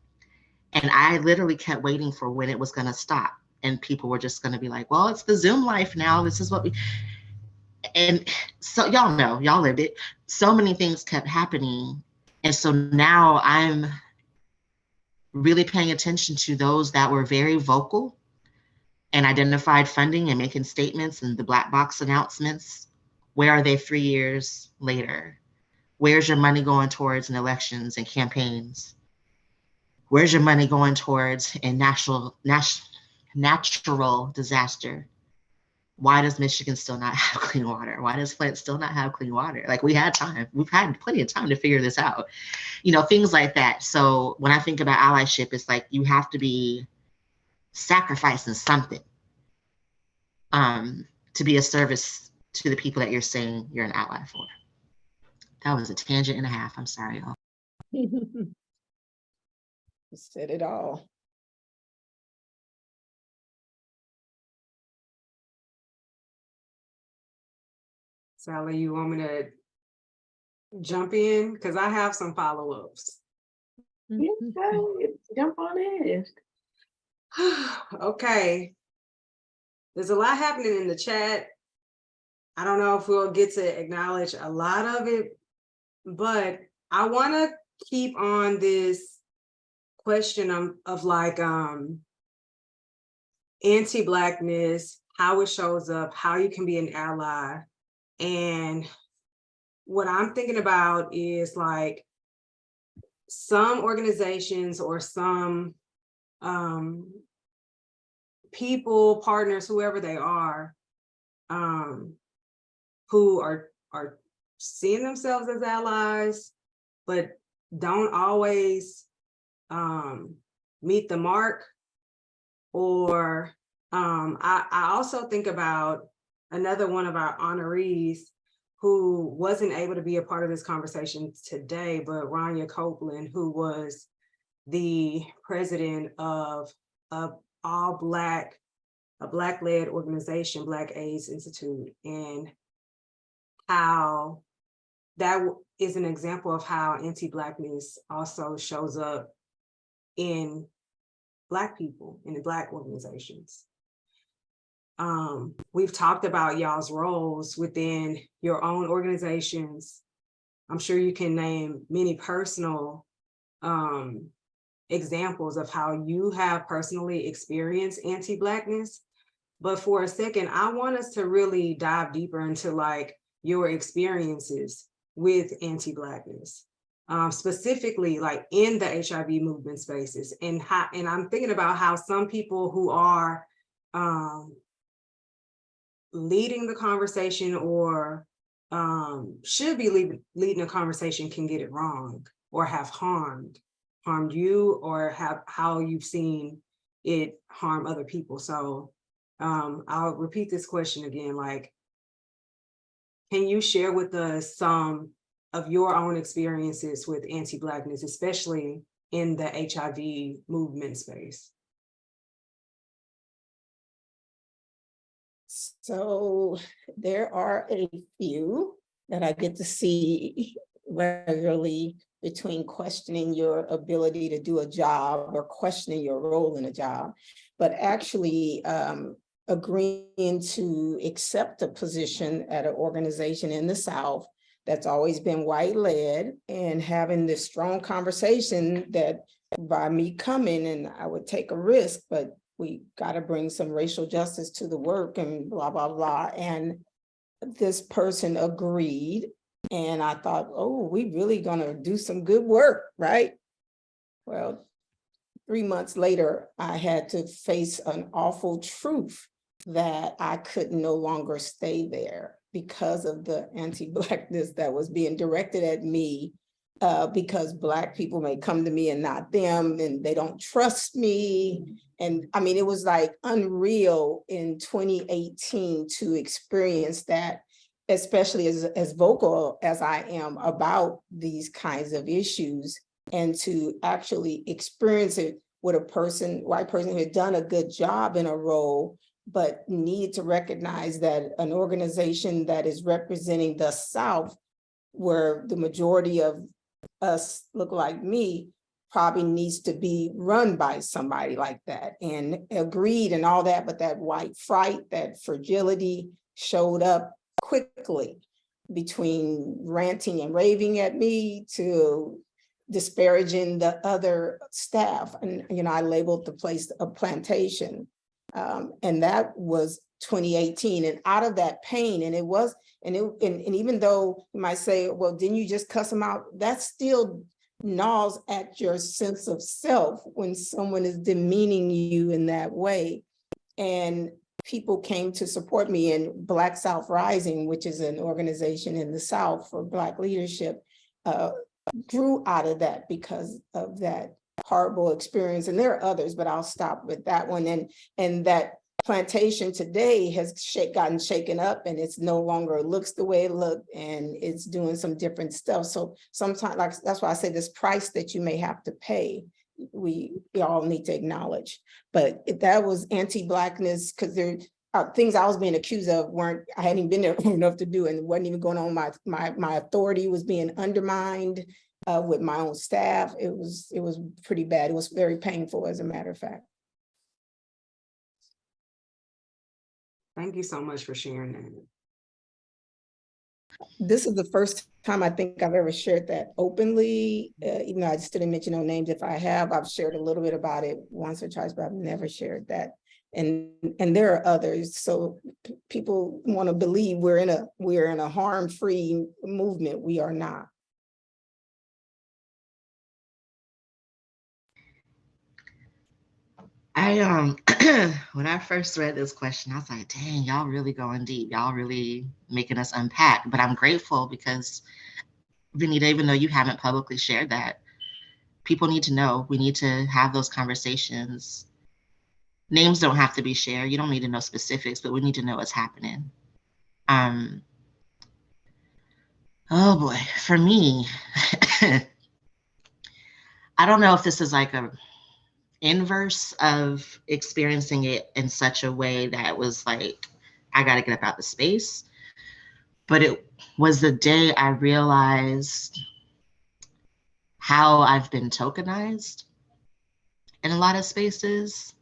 And I literally kept waiting for when it was going to stop. And people were just going to be like, well, it's the Zoom life now. This is what we, and so y'all know, y'all lived it. So many things kept happening. And so now I'm really paying attention to those that were very vocal and identified funding and making statements and the black box announcements. Where are they 3 years later? Where's your money going towards in elections and campaigns? Where's your money going towards in natural disaster? Why does Michigan still not have clean water? Why does Flint still not have clean water? Like, we had time. We've had plenty of time to figure this out. You know, things like that. So when I think about allyship, it's like you have to be sacrificing something to be a service to the people that you're saying you're an ally for. That was a tangent and a half. I'm sorry, y'all. Said it all. Sallie, you want me to jump in? Because I have some follow-ups. Yeah, jump on in. Okay. There's a lot happening in the chat. I don't know if we'll get to acknowledge a lot of it, but I want to keep on this question of like anti-Blackness, how it shows up, how you can be an ally. And what I'm thinking about is like some organizations or some people, partners, whoever they are, who are seeing themselves as allies, but don't always meet the mark. Or I also think about another one of our honorees who wasn't able to be a part of this conversation today, but Rania Copeland, who was the president of a Black-led organization, Black AIDS Institute, and how that is an example of how anti-Blackness also shows up in Black people, in the Black organizations. We've talked about y'all's roles within your own organizations. I'm sure you can name many personal examples of how you have personally experienced anti-Blackness. But for a second, I want us to really dive deeper into like your experiences with anti-Blackness, specifically like in the HIV movement spaces, and I'm thinking about how some people who are leading the conversation or should be leading a conversation can get it wrong or have harmed you, or have how you've seen it harm other people. So I'll repeat this question again, like, can you share with us some of your own experiences with anti-Blackness, especially in the HIV movement space? So there are a few that I get to see regularly, between questioning your ability to do a job or questioning your role in a job, but actually agreeing to accept a position at an organization in the South that's always been white-led, and having this strong conversation that by me coming, and I would take a risk, but we got to bring some racial justice to the work and blah, blah, blah. And this person agreed. And I thought, oh, we really gonna do some good work, right? Well, 3 months later, I had to face an awful truth that I could no longer stay there because of the anti-Blackness that was being directed at me, because Black people may come to me and not them, and they don't trust me. And I mean, it was like unreal in 2018 to experience that, especially as vocal as I am about these kinds of issues, and to actually experience it with a white person who had done a good job in a role, but needed to recognize that an organization that is representing the South, where the majority of us look like me probably needs to be run by somebody like that, and agreed and all that, but that white fright, that fragility showed up quickly, between ranting and raving at me to disparaging the other staff. And, you know, I labeled the place a plantation. And that was 2018. And out of that pain, and it was, and even though you might say, well, didn't you just cuss them out? That still gnaws at your sense of self when someone is demeaning you in that way. And people came to support me, in Black South Rising, which is an organization in the South for Black leadership, grew out of that because of that horrible experience. And there are others, but I'll stop with that one. And that plantation today has gotten shaken up, and it's no longer looks the way it looked, and it's doing some different stuff. So sometimes, like, that's why I say this price that you may have to pay, we all need to acknowledge. But that was anti-Blackness, because there are things I was being accused of I hadn't been there long enough to do, and wasn't even going on. My authority was being undermined with my own staff. It was pretty bad. It was very painful, as a matter of fact. Thank you so much for sharing that. This is the first time I think I've ever shared that openly, even though I just didn't mention no names. If I have, I've shared a little bit about it once or twice, but I've never shared that. And there are others. So people want to believe we're in a harm-free movement. We are not. When I first read this question, I was like, dang, y'all really going deep. Y'all really making us unpack. But I'm grateful because, Venita, even though you haven't publicly shared that, people need to know. We need to have those conversations. Names don't have to be shared. You don't need to know specifics, but we need to know what's happening. Oh boy, for me, I don't know if this is like a inverse of experiencing it in such a way that was like, I got to get up out the space. But it was the day I realized how I've been tokenized in a lot of spaces,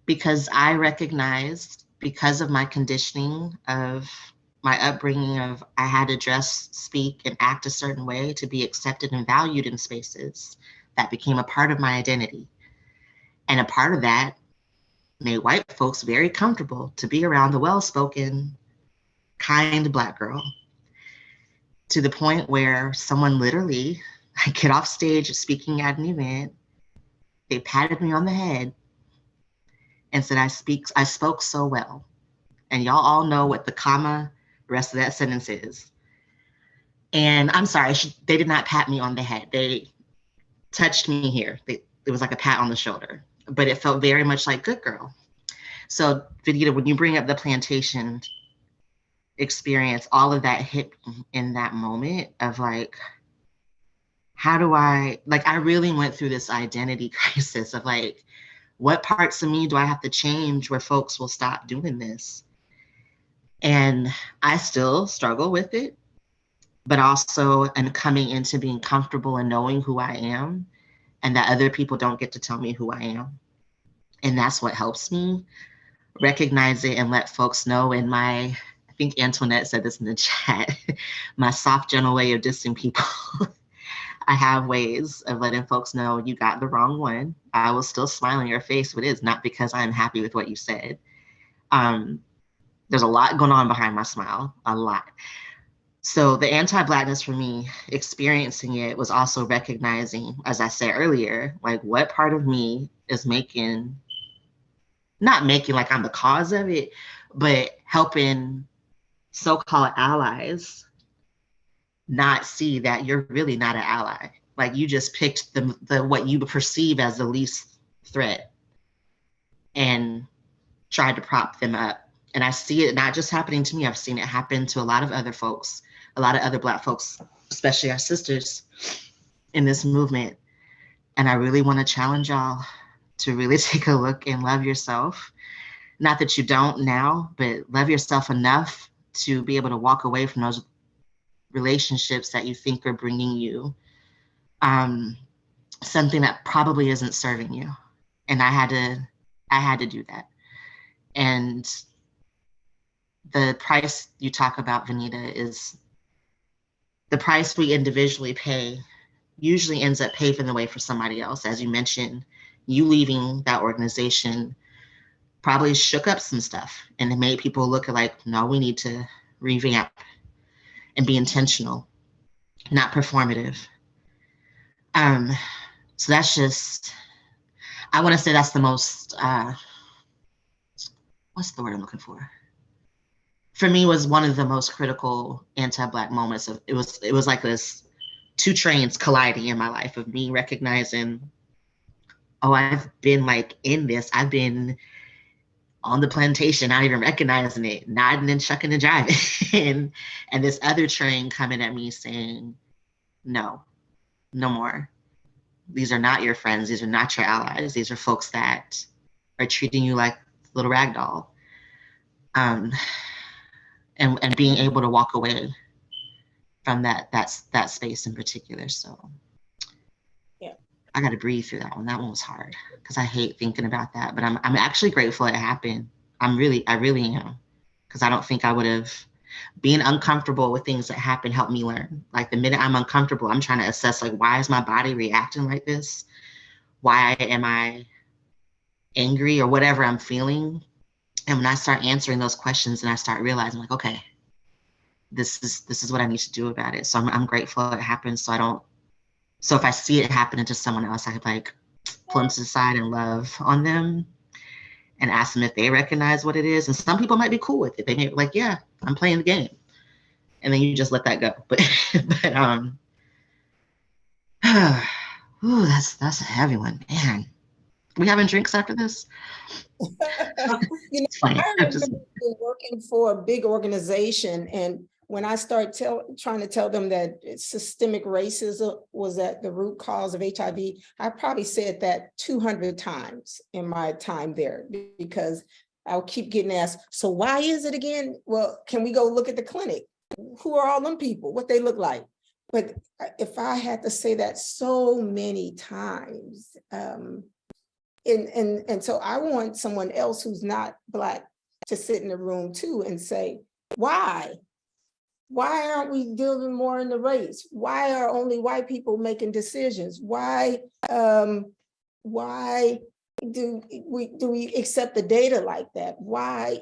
because I recognized, because of my conditioning, of my upbringing, of I had to dress, speak, and act a certain way to be accepted and valued in spaces, that became a part of my identity. And a part of that made white folks very comfortable to be around the well-spoken, kind Black girl, to the point where someone literally, I get off stage speaking at an event, they patted me on the head and said, I spoke so well. And y'all all know what the comma, rest of that sentence is. And I'm sorry, they did not pat me on the head. They touched me here. It was like a pat on the shoulder, but it felt very much like good girl. So Venita, when you bring up the plantation experience, all of that hit in that moment of like, how do I really went through this identity crisis of like, what parts of me do I have to change where folks will stop doing this? And I still struggle with it, but also I'm coming into being comfortable and knowing who I am, and that other people don't get to tell me who I am. And that's what helps me recognize it and let folks know. In my, I think Antoinette said this in the chat, my soft, gentle way of dissing people. I have ways of letting folks know you got the wrong one. I will still smile in your face, but it is not because I'm happy with what you said. There's a lot going on behind my smile, a lot. So the anti-Blackness for me, experiencing it was also recognizing, as I said earlier, like what part of me is not making like I'm the cause of it, but helping so-called allies not see that you're really not an ally. Like you just picked the what you perceive as the least threat and tried to prop them up. And I see it not just happening to me, I've seen it happen to a lot of other folks, a lot of other Black folks, especially our sisters in this movement. And I really want to challenge y'all to really take a look and love yourself. Not that you don't now, but love yourself enough to be able to walk away from relationships that you think are bringing you something that probably isn't serving you. And I had to do that. And the price you talk about, Venita, is the price we individually pay usually ends up paving the way for somebody else. As you mentioned, you leaving that organization probably shook up some stuff and it made people look at like, no, we need to revamp and be intentional, not performative. So that's just, I want to say that's the most, what's the word I'm looking for me, was one of the most critical anti-Black moments. Of it was like this two trains colliding in my life, of me recognizing, oh, I've been like in this, I've been on the plantation, not even recognizing it, nodding and shucking and jiving. and this other train coming at me saying, no more. These are not your friends. These are not your allies. These are folks that are treating you like a little rag doll. And being able to walk away from that space in particular. So yeah, I got to breathe through that one. That one was hard because I hate thinking about that, but I'm actually grateful it happened. I really am, because I don't think I would have. Being uncomfortable with things that happen helped me learn. Like the minute I'm uncomfortable, I'm trying to assess, like, why is my body reacting like this? Why am I angry or whatever I'm feeling? And when I start answering those questions and I start realizing, like, okay, this is what I need to do about it. So I'm grateful it happened. So if I see it happening to someone else, I could like pull them to the side and love on them and ask them if they recognize what it is. And some people might be cool with it. They may be like, yeah, I'm playing the game. And then you just let that go. But ooh, that's a heavy one, man. We having drinks after this? It's funny. I remember working for a big organization, and when I start trying to tell them that systemic racism was at the root cause of HIV, I probably said that 200 times in my time there, because I'll keep getting asked, so why is it again? Well, can we go look at the clinic? Who are all them people? What they look like? But if I had to say that so many times, and so I want someone else who's not Black to sit in the room too and say, why? Why aren't we dealing more in the race? Why are only white people making decisions? Why do we accept the data like that? Why,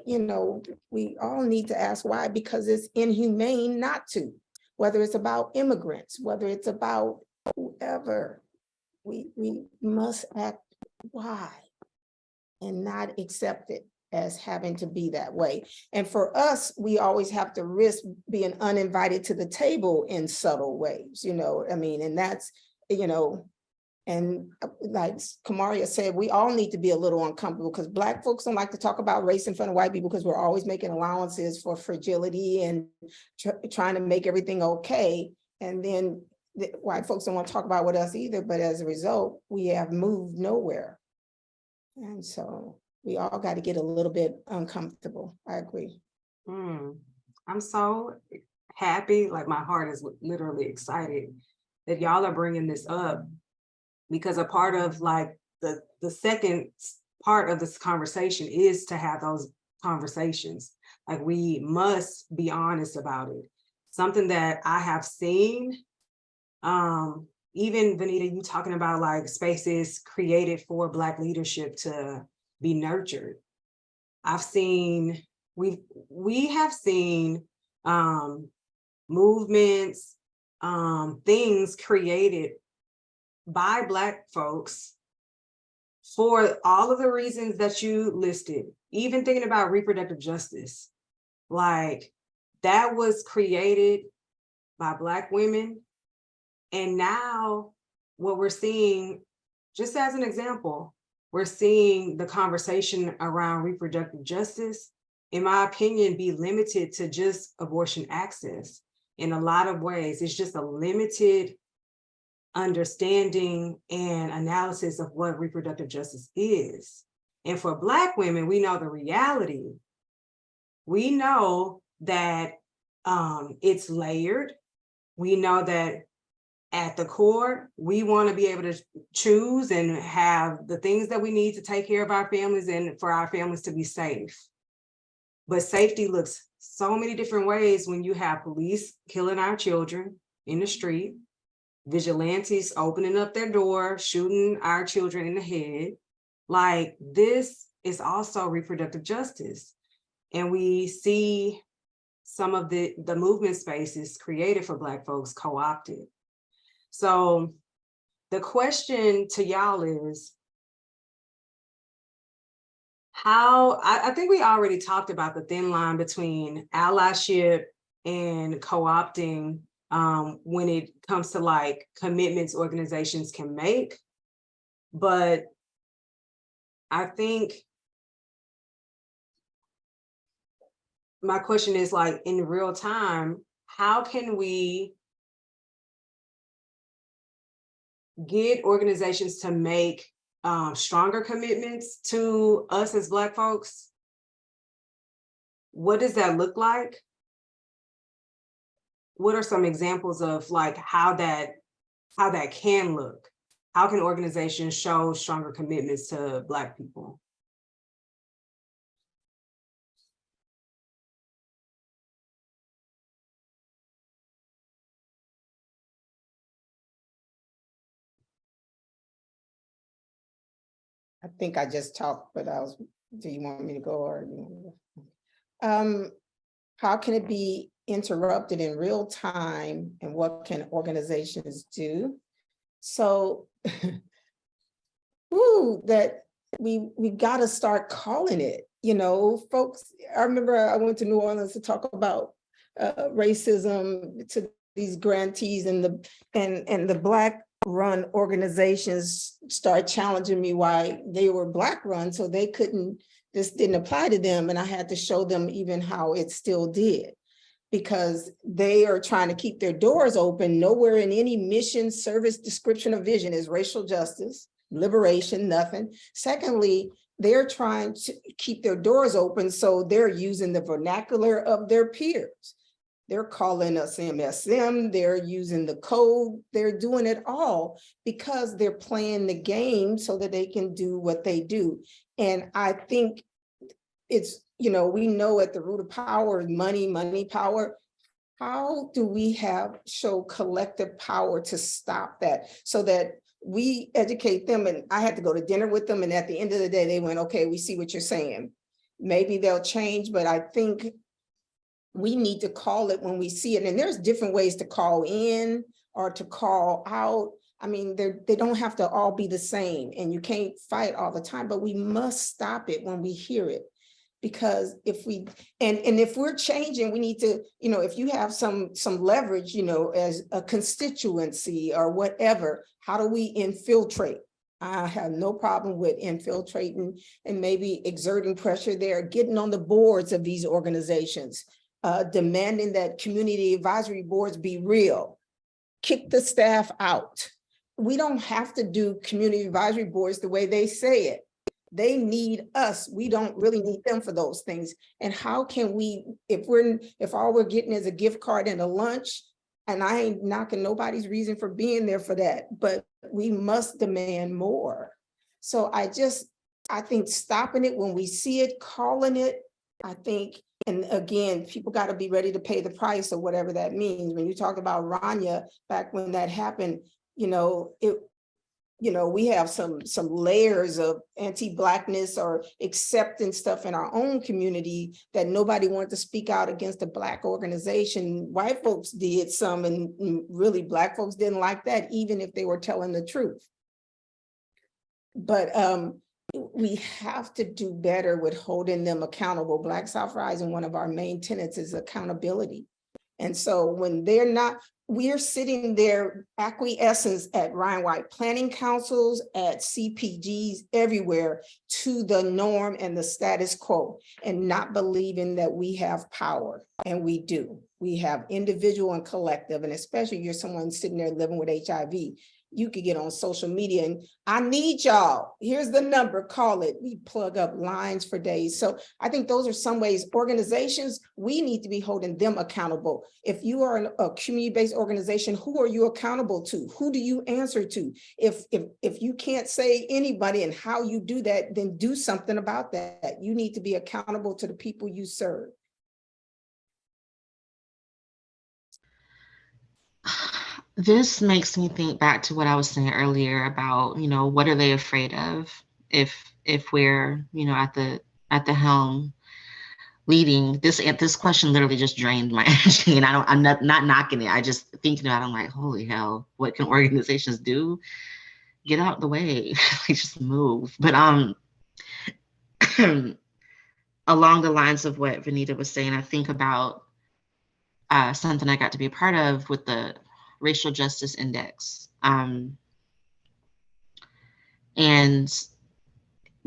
we all need to ask why, because it's inhumane not to, whether it's about immigrants, whether it's about whoever, we must act why and not accept it as having to be that way. And for us, we always have to risk being uninvited to the table in subtle ways, and that's, and like Kamaria said, we all need to be a little uncomfortable, because Black folks don't like to talk about race in front of white people, because we're always making allowances for fragility and trying to make everything okay. And then white folks don't want to talk about with us either, but as a result, we have moved nowhere. And so we all got to get a little bit uncomfortable. I agree. I'm so happy, like my heart is literally excited that y'all are bringing this up, because a part of like the second part of this conversation is to have those conversations. Like, we must be honest about it. Something that I have seen, even Venita, you talking about like spaces created for Black leadership to be nurtured. We have seen movements, things created by Black folks for all of the reasons that you listed, even thinking about reproductive justice. Like, that was created by Black women. And now what we're seeing, just as an example, we're seeing the conversation around reproductive justice, in my opinion, be limited to just abortion access. In a lot of ways, it's just a limited understanding and analysis of what reproductive justice is. And for Black women, we know the reality. We know that it's layered. We know that at the core, we want to be able to choose and have the things that we need to take care of our families and for our families to be safe. But safety looks so many different ways when you have police killing our children in the street, vigilantes opening up their door, shooting our children in the head. Like, this is also reproductive justice. And we see some of the movement spaces created for Black folks co-opted. So the question to y'all is, how, I think we already talked about the thin line between allyship and co-opting when it comes to like commitments organizations can make. But I think my question is, like, in real time, how can we get organizations to make stronger commitments to us as Black folks? What does that look like? What are some examples of like how that can look? How can organizations show stronger commitments to Black people? I think I just talked, but do you want me to go or you want me to? How can it be interrupted in real time and what can organizations do? So, that we got to start calling it, folks. I remember I went to New Orleans to talk about racism to these grantees, and the Black run organizations start challenging me why they were Black run, so they couldn't, this didn't apply to them. And I had to show them even how it still did, because they are trying to keep their doors open. Nowhere in any mission, service, description, or vision is racial justice, liberation, nothing. Secondly, they're trying to keep their doors open, so they're using the vernacular of their peers. They're calling us MSM, they're using the code, they're doing it all because they're playing the game so that they can do what they do. And I think it's, we know at the root of power is money, power. How do we show collective power to stop that, so that we educate them? And I had to go to dinner with them, and at the end of the day, they went, okay, we see what you're saying. Maybe they'll change, but I think we need to call it when we see it. And there's different ways to call in or to call out. I mean, they don't have to all be the same, and you can't fight all the time, but we must stop it when we hear it. Because if we, and if we're changing, we need to, if you have some leverage, as a constituency or whatever, how do we infiltrate? I have no problem with infiltrating and maybe exerting pressure there, getting on the boards of these organizations, demanding that community advisory boards be real, kick the staff out. We don't have to do community advisory boards the way they say it. They need us. We don't really need them for those things. And how can we, if all we're getting is a gift card and a lunch, and I ain't knocking nobody's reason for being there for that, but we must demand more. So I think stopping it when we see it, calling it, I think, and again, people got to be ready to pay the price or whatever that means. When you talk about Rania, back when that happened, we have some layers of anti-Blackness or acceptance stuff in our own community that nobody wanted to speak out against a Black organization. White folks did some, and really Black folks didn't like that, even if they were telling the truth. But we have to do better with holding them accountable. Black South Rising, one of our main tenets is accountability. And so when they're not, we're sitting there acquiescence at Ryan White planning councils, at CPGs, everywhere, to the norm and the status quo, and not believing that we have power. And we do. We have individual and collective, and especially you're someone sitting there living with HIV. you could get on social media and I need y'all. Here's the number, call it. We plug up lines for days. So I think those are some ways organizations, we need to be holding them accountable. If you are a community-based organization, who are you accountable to? Who do you answer to? If you can't say anybody and how you do that, then do something about that. You need to be accountable to the people you serve. This makes me think back to what I was saying earlier about, what are they afraid of if we're, at the helm leading. This question literally just drained my energy, and I'm not knocking it. I just thinking about it, I'm like, holy hell, what can organizations do? Get out the way, just move. But along the lines of what Venita was saying, I think about something I got to be a part of with the Racial Justice Index, and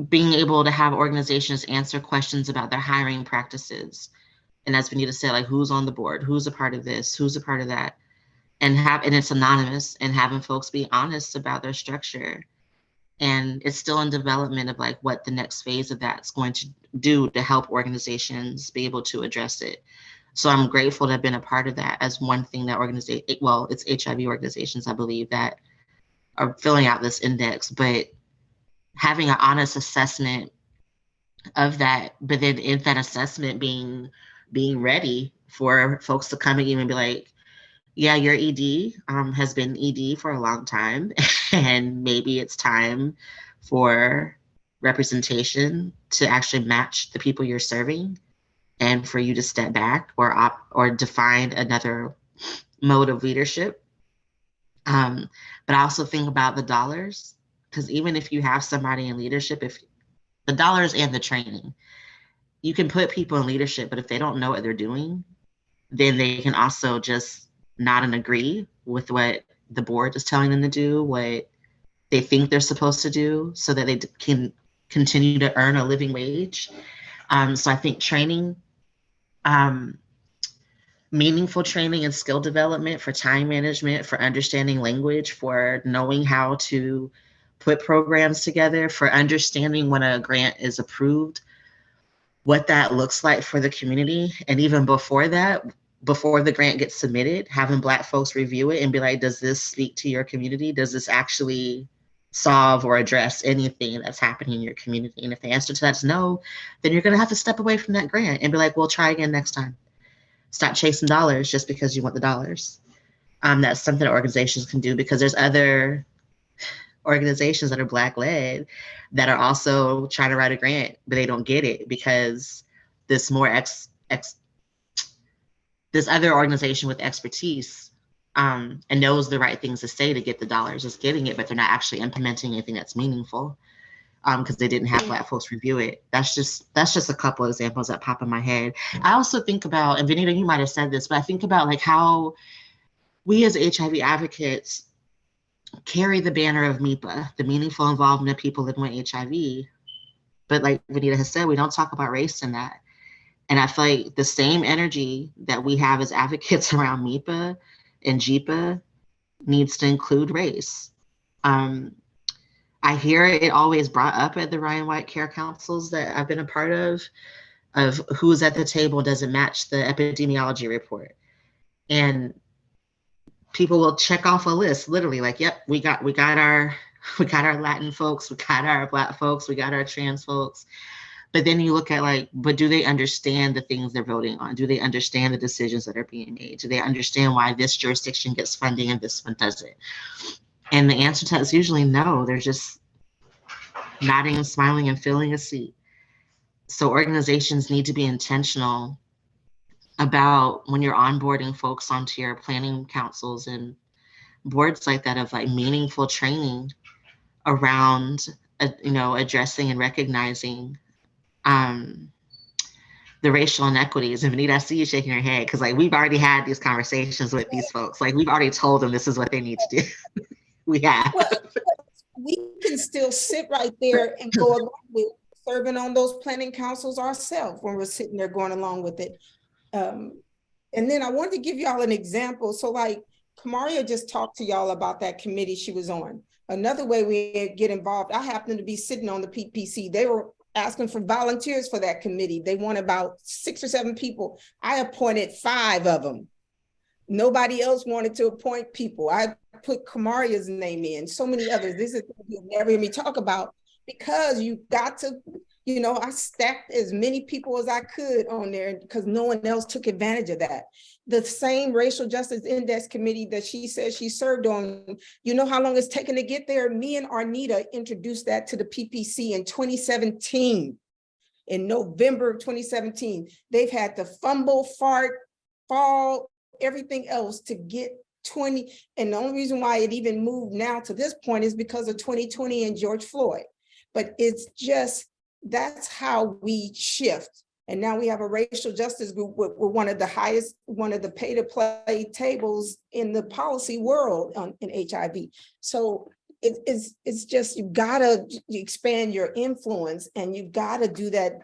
being able to have organizations answer questions about their hiring practices. And as Venita said, like, who's on the board, who's a part of this, who's a part of that, and it's anonymous, and having folks be honest about their structure. And it's still in development of like what the next phase of that's going to do to help organizations be able to address it. So I'm grateful to have been a part of that as one thing that it's HIV organizations, I believe, that are filling out this index, but having an honest assessment of that, but then in that assessment being ready for folks to come and even be like, yeah, your ED has been ED for a long time, and maybe it's time for representation to actually match the people you're serving, and for you to step back or define another mode of leadership. But I also think about the dollars, because even if you have somebody in leadership, if the dollars and the training, you can put people in leadership, but if they don't know what they're doing, then they can also just nod and agree with what the board is telling them to do, what they think they're supposed to do, so that they can continue to earn a living wage. So I think training, meaningful training and skill development for time management, for understanding language, for knowing how to put programs together, for understanding when a grant is approved, what that looks like for the community. And even before that, before the grant gets submitted, having Black folks review it and be like, does this speak to your community? Does this actually solve or address anything that's happening in your community? And if the answer to that is no, then you're gonna have to step away from that grant and be like, we'll try again next time. Stop chasing dollars just because you want the dollars. That's something that organizations can do, because there's other organizations that are Black led that are also trying to write a grant, but they don't get it because this other organization with expertise and knows the right things to say to get the dollars is getting it, but they're not actually implementing anything that's meaningful because they didn't have Black folks review it. That's just a couple of examples that pop in my head. I also think about, and Venita, you might have said this, but I think about like how we as HIV advocates carry the banner of MIPA, the meaningful involvement of people living with HIV. But like Venita has said, we don't talk about race in that. And I feel like the same energy that we have as advocates around MIPA and JIPA needs to include race. I hear it always brought up at the Ryan White Care Councils that I've been a part of who's at the table doesn't match the epidemiology report. And people will check off a list, literally like, yep, we got our Latin folks, we got our Black folks, we got our trans folks. But then you look at like, but do they understand the things they're voting on? Do they understand the decisions that are being made? Do they understand why this jurisdiction gets funding and this one doesn't? And the answer to that is usually no. They're just nodding and smiling and filling a seat. So organizations need to be intentional about when you're onboarding folks onto your planning councils and boards like that, of like meaningful training around, addressing and recognizing the racial inequities. And Venita, I see you shaking your head because like we've already had these conversations with these folks. Like we've already told them this is what they need to do. We have. Well, we can still sit right there and go along with serving on those planning councils ourselves when we're sitting there going along with it. And then I wanted to give y'all an example. So like Kamaria just talked to y'all about that committee she was on. Another way we get involved, I happened to be sitting on the PPC. They were asking for volunteers for that committee. They want about 6 or 7 people. I appointed 5 of them. Nobody else wanted to appoint people. I put Kamaria's name in, so many others. This is what you'll never hear me talk about, because you got to, you know, I stacked as many people as I could on there because no one else took advantage of that. The same Racial Justice Index Committee that she says she served on, you know how long it's taken to get there? Me and Arnita introduced that to the PPC in 2017. In November of 2017, they've had to fumble, fart, fall, everything else to get 20. And the only reason why it even moved now to this point is because of 2020 and George Floyd. But it's just, that's how we shift. And now we have a racial justice group with one of the highest, one of the pay to play tables in the policy world in HIV. So it's just, you gotta expand your influence, and you gotta do that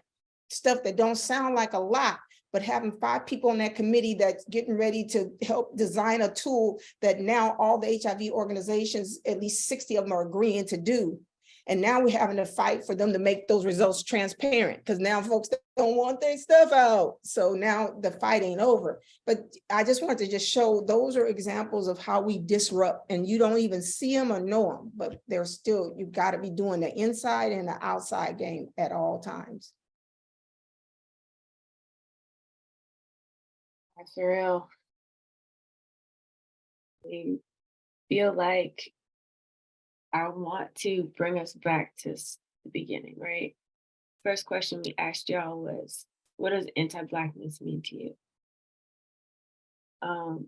stuff that don't sound like a lot, but having 5 people on that committee that's getting ready to help design a tool that now all the HIV organizations, at least 60 of them, are agreeing to do. And now we're having to fight for them to make those results transparent, because now folks don't want their stuff out. So now the fight ain't over. But I just wanted to just show those are examples of how we disrupt, and you don't even see them or know them, but they're still, you got to be doing the inside and the outside game at all times. That's real. I feel like I want to bring us back to the beginning, right? First question we asked y'all was, what does anti-Blackness mean to you? I'm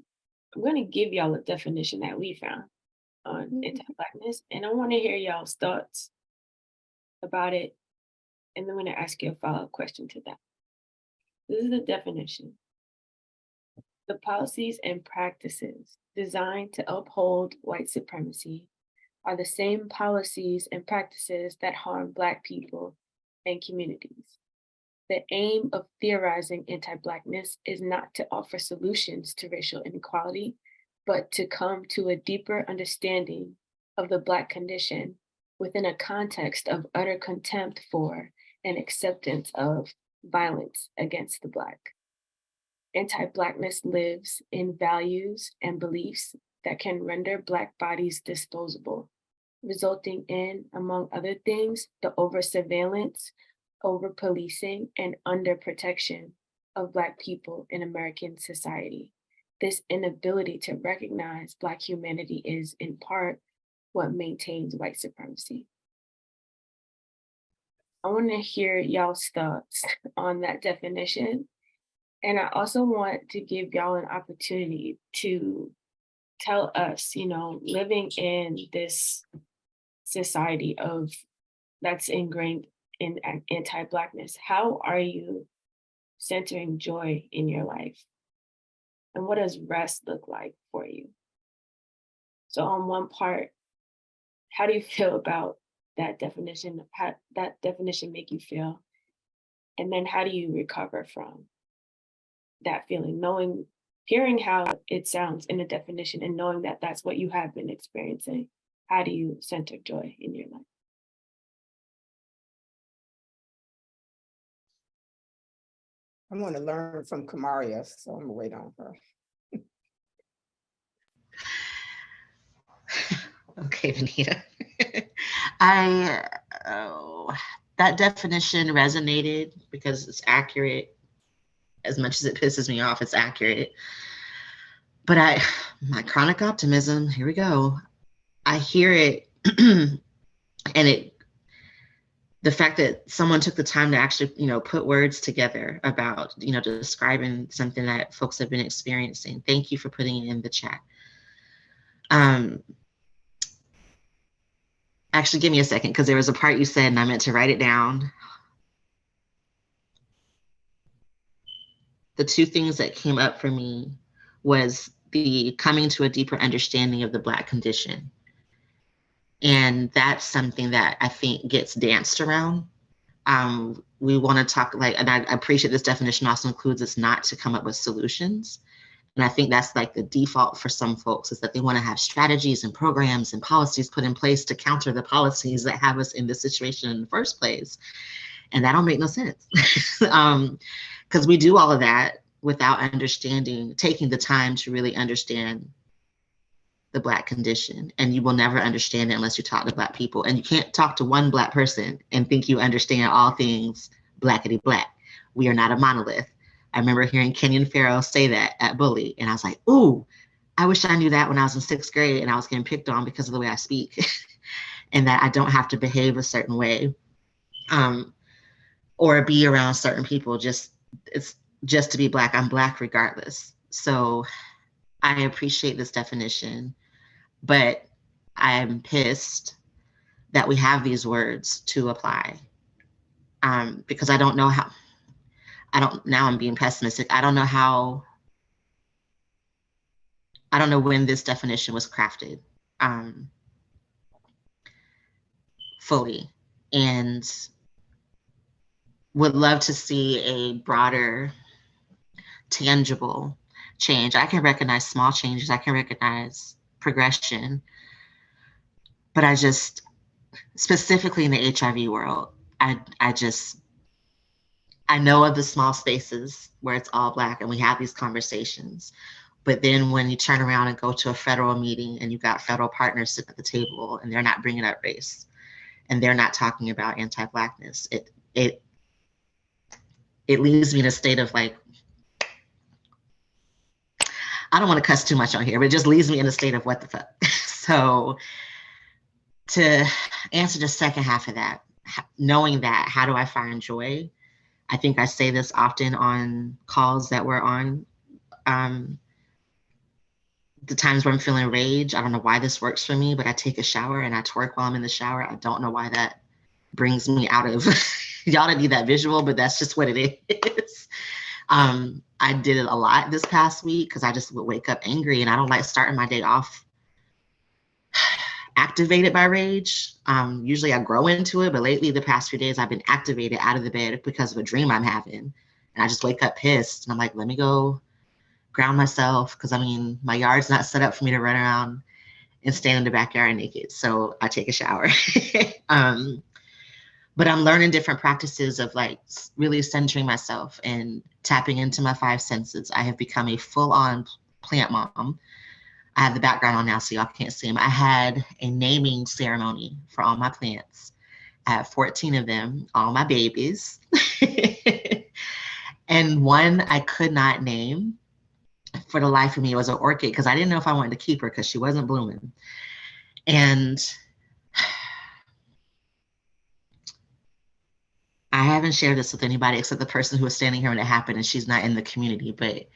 going to give y'all a definition that we found on anti-Blackness, and I want to hear y'all's thoughts about it, and then I'm going to ask you a follow-up question to that. This is the definition. The policies and practices designed to uphold white supremacy are the same policies and practices that harm Black people and communities. The aim of theorizing anti-Blackness is not to offer solutions to racial inequality, but to come to a deeper understanding of the Black condition within a context of utter contempt for and acceptance of violence against the Black. Anti-Blackness lives in values and beliefs that can render Black bodies disposable, resulting in, among other things, the over-surveillance, over-policing, and under-protection of Black people in American society. This inability to recognize Black humanity is, in part, what maintains white supremacy. I want to hear y'all's thoughts on that definition. And I also want to give y'all an opportunity to tell us, you know, living in this society of that's ingrained in anti-Blackness, how are you centering joy in your life? And what does rest look like for you? So on one part, how do you feel about that definition? How that definition make you feel? And then how do you recover from that feeling, knowing, hearing how it sounds in the definition and knowing that that's what you have been experiencing? How do you center joy in your life? I want to learn from Kamaria, so I'm gonna wait on her. Okay, Venita. That definition resonated because it's accurate. As much as it pisses me off, it's accurate. But my chronic optimism, here we go. I hear it, and the fact that someone took the time to actually, put words together about, describing something that folks have been experiencing. Thank you for putting it in the chat. Actually, give me a second, because there was a part you said and I meant to write it down. The 2 things that came up for me was the coming to a deeper understanding of the Black condition. And that's something that I think gets danced around. We want to talk and I appreciate this definition also includes us not to come up with solutions. And I think that's like the default for some folks, is that they want to have strategies and programs and policies put in place to counter the policies that have us in this situation in the first place. And that don't make no sense. Because we do all of that without understanding, taking the time to really understand the Black condition. And you will never understand it unless you talk to Black people. And you can't talk to one Black person and think you understand all things Blackity Black. We are not a monolith. I remember hearing Kenyon Farrell say that at Bully, and I was like, ooh, I wish I knew that when I was in 6th grade and I was getting picked on because of the way I speak, and that I don't have to behave a certain way, or be around certain people it's just to be Black. I'm Black regardless. So I appreciate this definition, but I'm pissed that we have these words to apply, because I don't know how. Now I'm being pessimistic. I don't know when this definition was crafted fully, and would love to see a broader, tangible change. I can recognize small changes. I can recognize progression, but I just, specifically in the HIV world, I know of the small spaces where it's all Black and we have these conversations. But then when you turn around and go to a federal meeting and you've got federal partners sitting at the table and they're not bringing up race and they're not talking about anti-Blackness, it leaves me in a state of like, I don't want to cuss too much on here, but it just leaves me in a state of what the fuck. So to answer the second half of that, knowing that, how do I find joy? I think I say this often on calls that we're on. The times where I'm feeling rage, I don't know why this works for me, but I take a shower and I twerk while I'm in the shower. I don't know why that brings me out of, y'all don't need that visual, but that's just what it is. I did it a lot this past week because I just would wake up angry, and I don't like starting my day off activated by rage. Usually I grow into it, but lately the past few days I've been activated out of the bed because of a dream I'm having. And I just wake up pissed and I'm like, let me go ground myself, because I mean, my yard's not set up for me to run around and stand in the backyard naked. So I take a shower. But I'm learning different practices of like really centering myself and tapping into my 5 senses. I have become a full-on plant mom. I have the background on now, so y'all can't see them. I had a naming ceremony for all my plants. I have 14 of them, all my babies. And one I could not name for the life of me. It was an orchid, because I didn't know if I wanted to keep her because she wasn't blooming. And I haven't shared this with anybody except the person who was standing here when it happened, and she's not in the community, but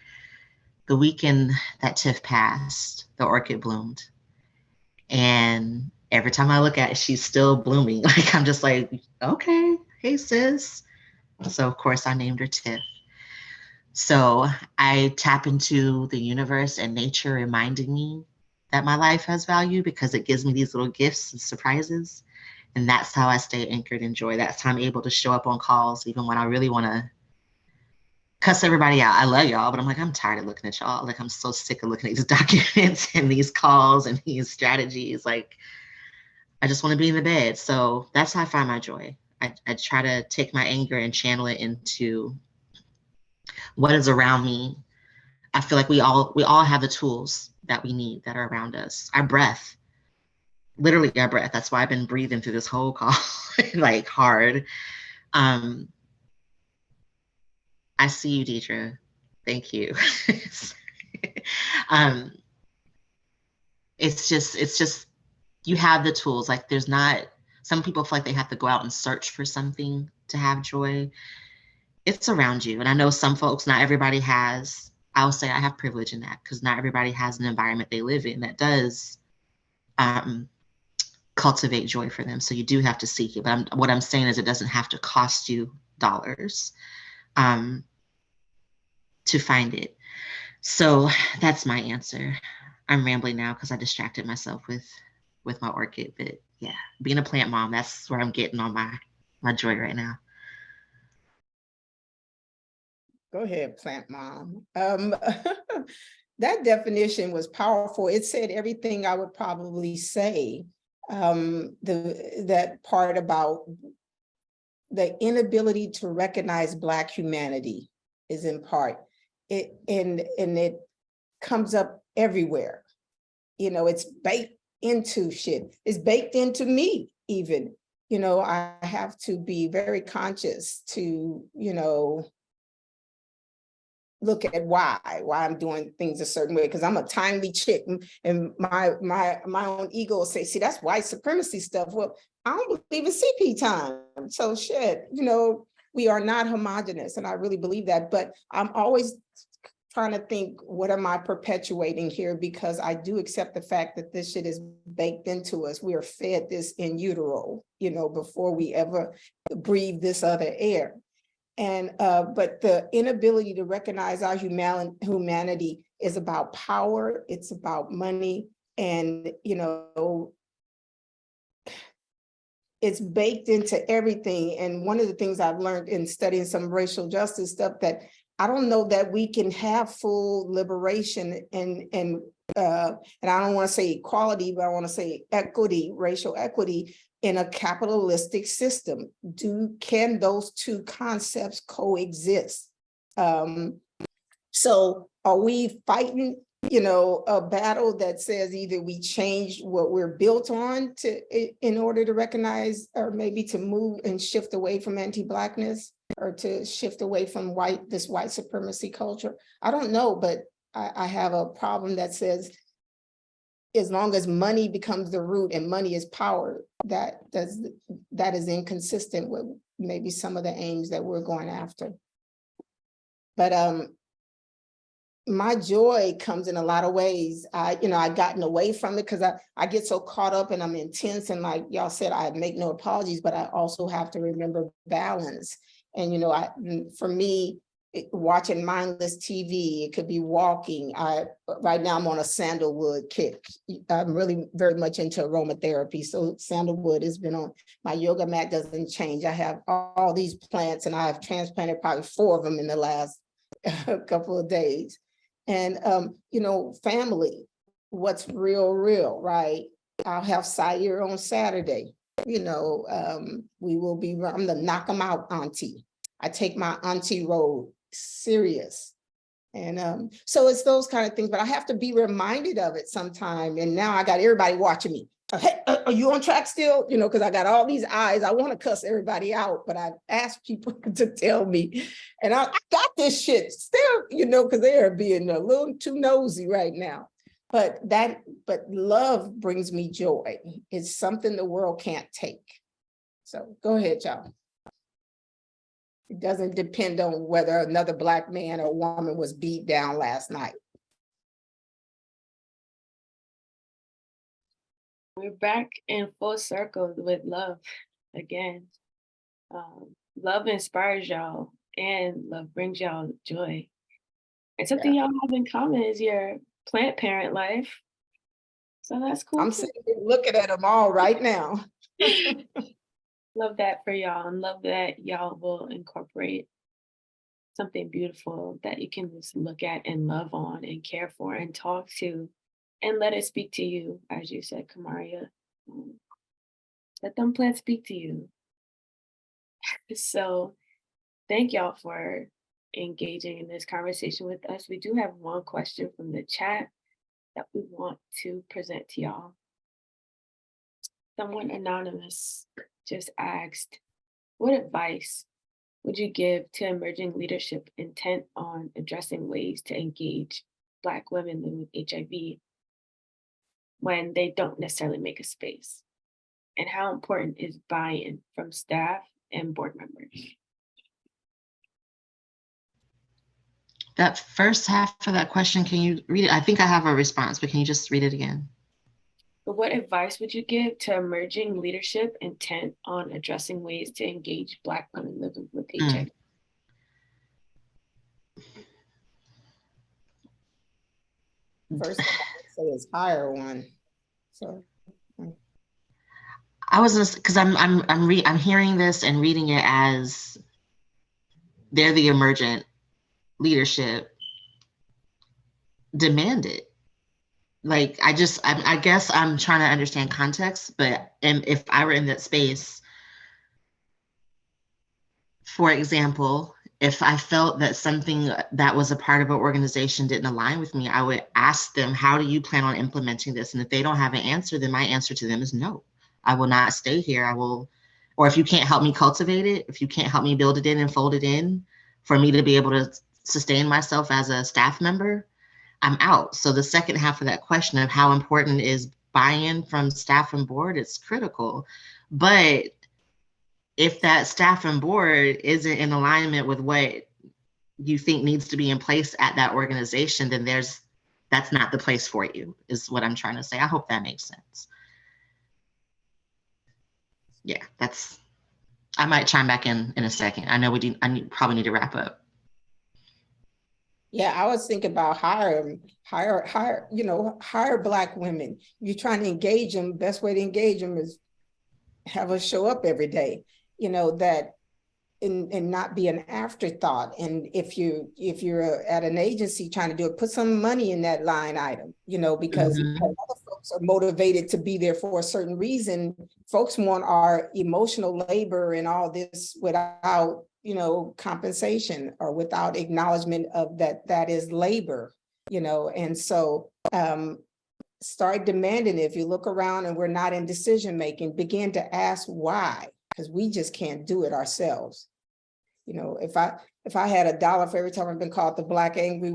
the weekend that Tiff passed, the orchid bloomed. And every time I look at it, she's still blooming. Like, I'm just like, okay, hey sis. So of course I named her Tiff. So I tap into the universe and nature reminding me that my life has value, because it gives me these little gifts and surprises. And that's how I stay anchored in joy. That's how I'm able to show up on calls, even when I really want to cuss everybody out. I love y'all, but I'm like, I'm tired of looking at y'all. Like, I'm so sick of looking at these documents and these calls and these strategies. Like, I just want to be in the bed. So that's how I find my joy. I try to take my anger and channel it into what is around me. I feel like we all have the tools that we need that are around us. Our breath, literally our breath. That's why I've been breathing through this whole call, like hard. I see you, Deidre. Thank you. It's just, you have the tools. Like, there's not, some people feel like they have to go out and search for something to have joy. It's around you. And I know some folks, not everybody has, I'll say I have privilege in that, because not everybody has an environment they live in that does cultivate joy for them. So you do have to seek it. But what I'm saying is, it doesn't have to cost you dollars to find it. So that's my answer. I'm rambling now because I distracted myself with my orchid. But yeah, being a plant mom, that's where I'm getting on my joy right now. Go ahead, plant mom. that definition was powerful. It said everything I would probably say. That part about the inability to recognize Black humanity is in part. And it comes up everywhere. You know, it's baked into shit. It's baked into me even. You know, I have to be very conscious to, you know, look at why I'm doing things a certain way, because I'm a timely chick, and my own ego will say, see, that's white supremacy stuff. Well, I don't believe in CP time. So shit, you know, we are not homogenous, and I really believe that. But I'm always trying to think, what am I perpetuating here? Because I do accept the fact that this shit is baked into us. We are fed this in utero, you know, before we ever breathe this other air. And but the inability to recognize our humanity is about power, it's about money, and you know, it's baked into everything. And one of the things I've learned in studying some racial justice stuff, that I don't know that we can have full liberation and I don't want to say equality, but I want to say equity, racial equity, in a capitalistic system. Can those two concepts coexist? So are we fighting, you know, a battle that says either we change what we're built on in order to recognize, or maybe to move and shift away from anti-Blackness, or to shift away from this white supremacy culture? I don't know, but I have a problem that says, as long as money becomes the root and money is power, that is inconsistent with maybe some of the aims that we're going after. But my joy comes in a lot of ways. I've gotten away from it because I get so caught up and I'm intense, and like y'all said, I make no apologies, but I also have to remember balance. And you know, for me, watching mindless TV, it could be walking. Right now I'm on a sandalwood kick. I'm really very much into aromatherapy. So sandalwood has been on my yoga mat, doesn't change. I have all these plants, and I have transplanted probably 4 of them in the last couple of days. And you know, family, what's real, right? I'll have Sire on Saturday. You know, I'm the knock 'em out auntie. I take my auntie role serious. And so it's those kind of things, but I have to be reminded of it sometime. And now I got everybody watching me. Hey, are you on track still? You know, because I got all these eyes. I want to cuss everybody out, but I've asked people to tell me. And I got this shit still, you know, because they are being a little too nosy right now. But love brings me joy. It's something the world can't take. So go ahead, y'all. It doesn't depend on whether another Black man or woman was beat down last night. We're back in full circle with love again. Love inspires y'all, and love brings y'all joy. And something y'all have in common is your plant parent life. So that's cool. I'm sitting here looking at them all right now. Love that for y'all, and love that y'all will incorporate something beautiful that you can just look at and love on and care for and talk to, and let it speak to you, as you said, Kamaria. Let them plants speak to you. So thank y'all for engaging in this conversation with us. We do have one question from the chat that we want to present to y'all. Someone anonymous just asked, what advice would you give to emerging leadership intent on addressing ways to engage Black women living with HIV when they don't necessarily make a space? And how important is buy-in from staff and board members? That first half of that question, can you read it? I think I have a response, but can you just read it again? But what advice would you give to emerging leadership intent on addressing ways to engage Black women living with HIV? First, I say is hire one. So I was just, because I'm hearing this and reading it as they're the emergent leadership. demand it. Like, I guess I'm trying to understand context, but if I were in that space, for example, if I felt that something that was a part of an organization didn't align with me, I would ask them, how do you plan on implementing this? And if they don't have an answer, then my answer to them is no, I will not stay here. Or if you can't help me cultivate it, if you can't help me build it in and fold it in for me to be able to sustain myself as a staff member, I'm out. So the second half of that question of how important is buy-in from staff and board, it's critical. But if that staff and board isn't in alignment with what you think needs to be in place at that organization, then that's not the place for you, is what I'm trying to say. I hope that makes sense. Yeah, I might chime back in a second. I know probably need to wrap up. Yeah, I was thinking about hire Black women. You're trying to engage them. Best way to engage them is have us show up every day, that and not be an afterthought. And if you're at an agency trying to do it, put some money in that line item, because other folks are motivated to be there for a certain reason. Folks want our emotional labor and all this without, compensation or without acknowledgement of that is labor, and so start demanding it. If you look around and we're not in decision making, begin to ask why, because we just can't do it ourselves. If I had $1 for every time I've been called the Black angry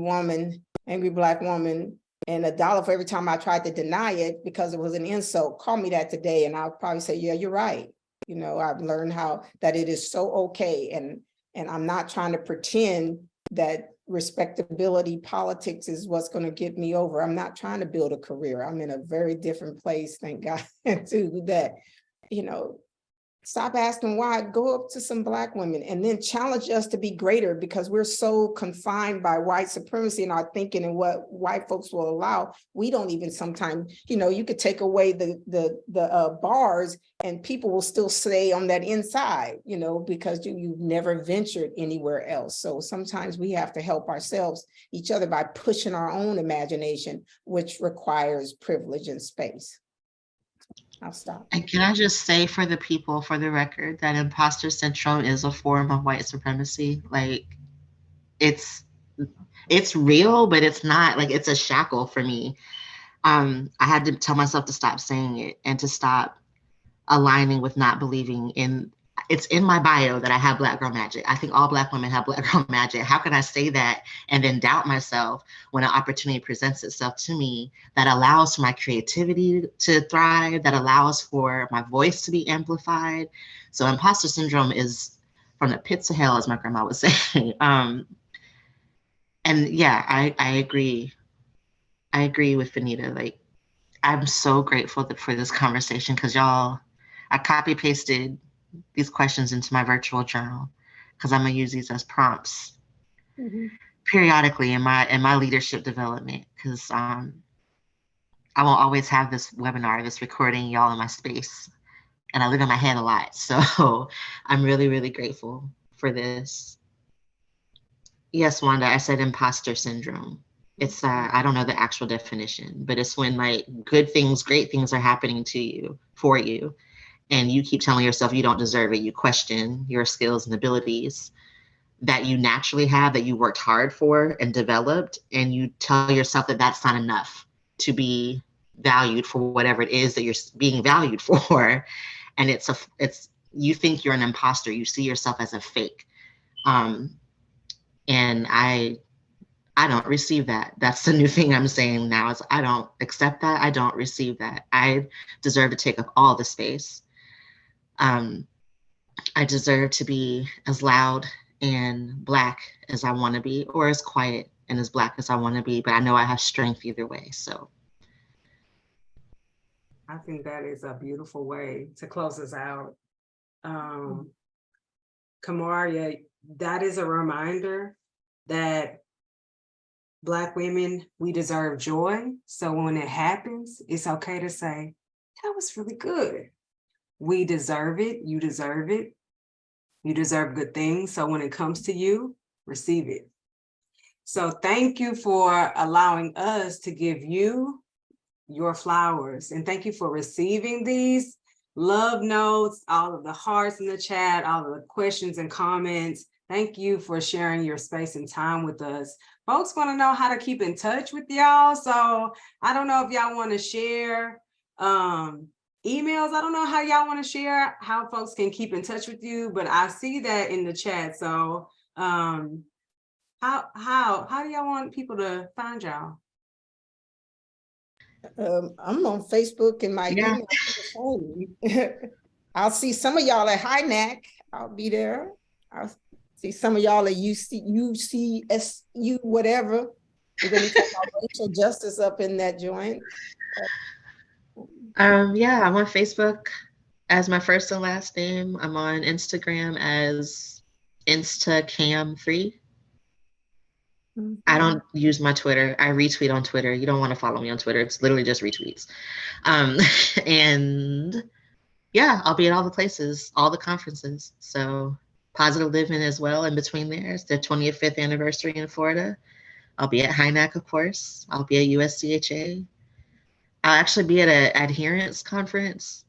Black woman, and $1 for every time I tried to deny it because it was an insult, call me that today, and I'll probably say, yeah, you're right. I've learned that it is so okay, and I'm not trying to pretend that respectability politics is what's going to get me over. I'm not trying to build a career. I'm in a very different place, thank God, to that. Stop asking why, go up to some Black women and then challenge us to be greater, because we're so confined by white supremacy and our thinking and what white folks will allow. We don't even sometimes, you could take away the bars and people will still stay on that inside, because you've never ventured anywhere else. So sometimes we have to help each other by pushing our own imagination, which requires privilege and space. I'll stop. And can I just say for the record, that imposter syndrome is a form of white supremacy. Like, it's real, but it's not like it's a shackle for me. I had to tell myself to stop saying it and to stop aligning with not believing in. It's in my bio that I have Black girl magic. I think all Black women have Black girl magic. How can I say that and then doubt myself when an opportunity presents itself to me that allows for my creativity to thrive, that allows for my voice to be amplified? So imposter syndrome is from the pits of hell, as my grandma would say. And yeah, I agree. I agree with Venita. Like, I'm so grateful for this conversation, because I copy pasted these questions into my virtual journal, because I'm gonna use these as prompts periodically in my leadership development, because I won't always have this webinar, this recording, y'all in my space, and I live in my head a lot. So I'm really, really grateful for this. Yes, Wanda, I said imposter syndrome. It's I don't know the actual definition, but it's when like good things, great things are happening to you, for you, and you keep telling yourself you don't deserve it. You question your skills and abilities that you naturally have, that you worked hard for and developed, and you tell yourself that that's not enough to be valued for whatever it is that you're being valued for. And you think you're an imposter. You see yourself as a fake. And I don't receive that. That's the new thing I'm saying now, is I don't accept that. I don't receive that. I deserve to take up all the space. I deserve to be as loud and Black as I want to be, or as quiet and as Black as I want to be, but I know I have strength either way. So I think that is a beautiful way to close us out. Kamaria, that is a reminder that Black women, we deserve joy. So when it happens, it's okay to say, that was really good. We deserve it. You deserve it. You deserve good things. So when it comes to you, receive it. So thank you for allowing us to give you your flowers. And thank you for receiving these love notes, all of the hearts in the chat, all of the questions and comments. Thank you for sharing your space and time with us. Folks want to know how to keep in touch with y'all. So I don't know if y'all want to share emails. I don't know how y'all want to share how folks can keep in touch with you, but I see that in the chat. So how do y'all want people to find y'all? I'm on Facebook and my Yeah. email. I'll see some of y'all at HiNAC. I'll be there. I'll see some of y'all at UCSU, whatever. We're gonna be talking about racial justice up in that joint. Yeah, I'm on Facebook as my first and last name. I'm on Instagram as InstaCam3. I don't use my Twitter. I retweet on Twitter. You don't want to follow me on Twitter. It's literally just retweets. And yeah, I'll be at all the places, all the conferences. So Positive Living as well in between there. It's their 25th anniversary in Florida. I'll be at HiNAC, of course. I'll be at USCHA. I'll actually be at an adherence conference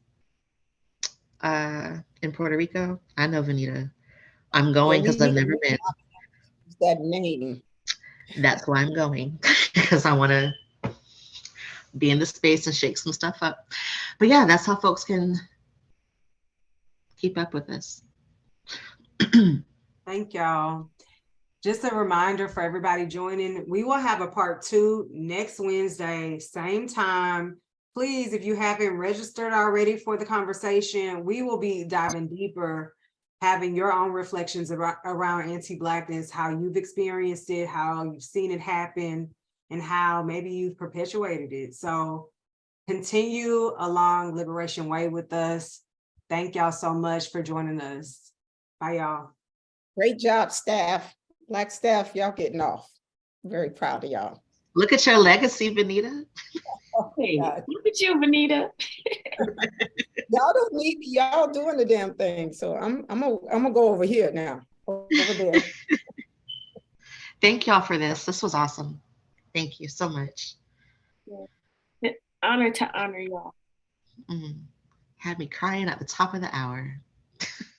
in Puerto Rico. I know, Venita. I'm going because I've never been. That name. That's why I'm going, because I want to be in the space and shake some stuff up. But yeah, that's how folks can keep up with us. Thank y'all. Just a reminder for everybody joining, we will have a part 2 next Wednesday, same time. Please, if you haven't registered already for the conversation, we will be diving deeper, having your own reflections around anti-Blackness, how you've experienced it, how you've seen it happen, and how maybe you've perpetuated it. So continue along Liberation Way with us. Thank y'all so much for joining us. Bye, y'all. Great job, staff. Black staff, y'all getting off. Very proud of y'all. Look at your legacy, Venita. Hey, look at you, Venita. Y'all don't need me. Y'all doing the damn thing. So I'm gonna go over here now. Over there. Thank y'all for this. This was awesome. Thank you so much. Yeah. Honor to honor y'all. Had me crying at the top of the hour.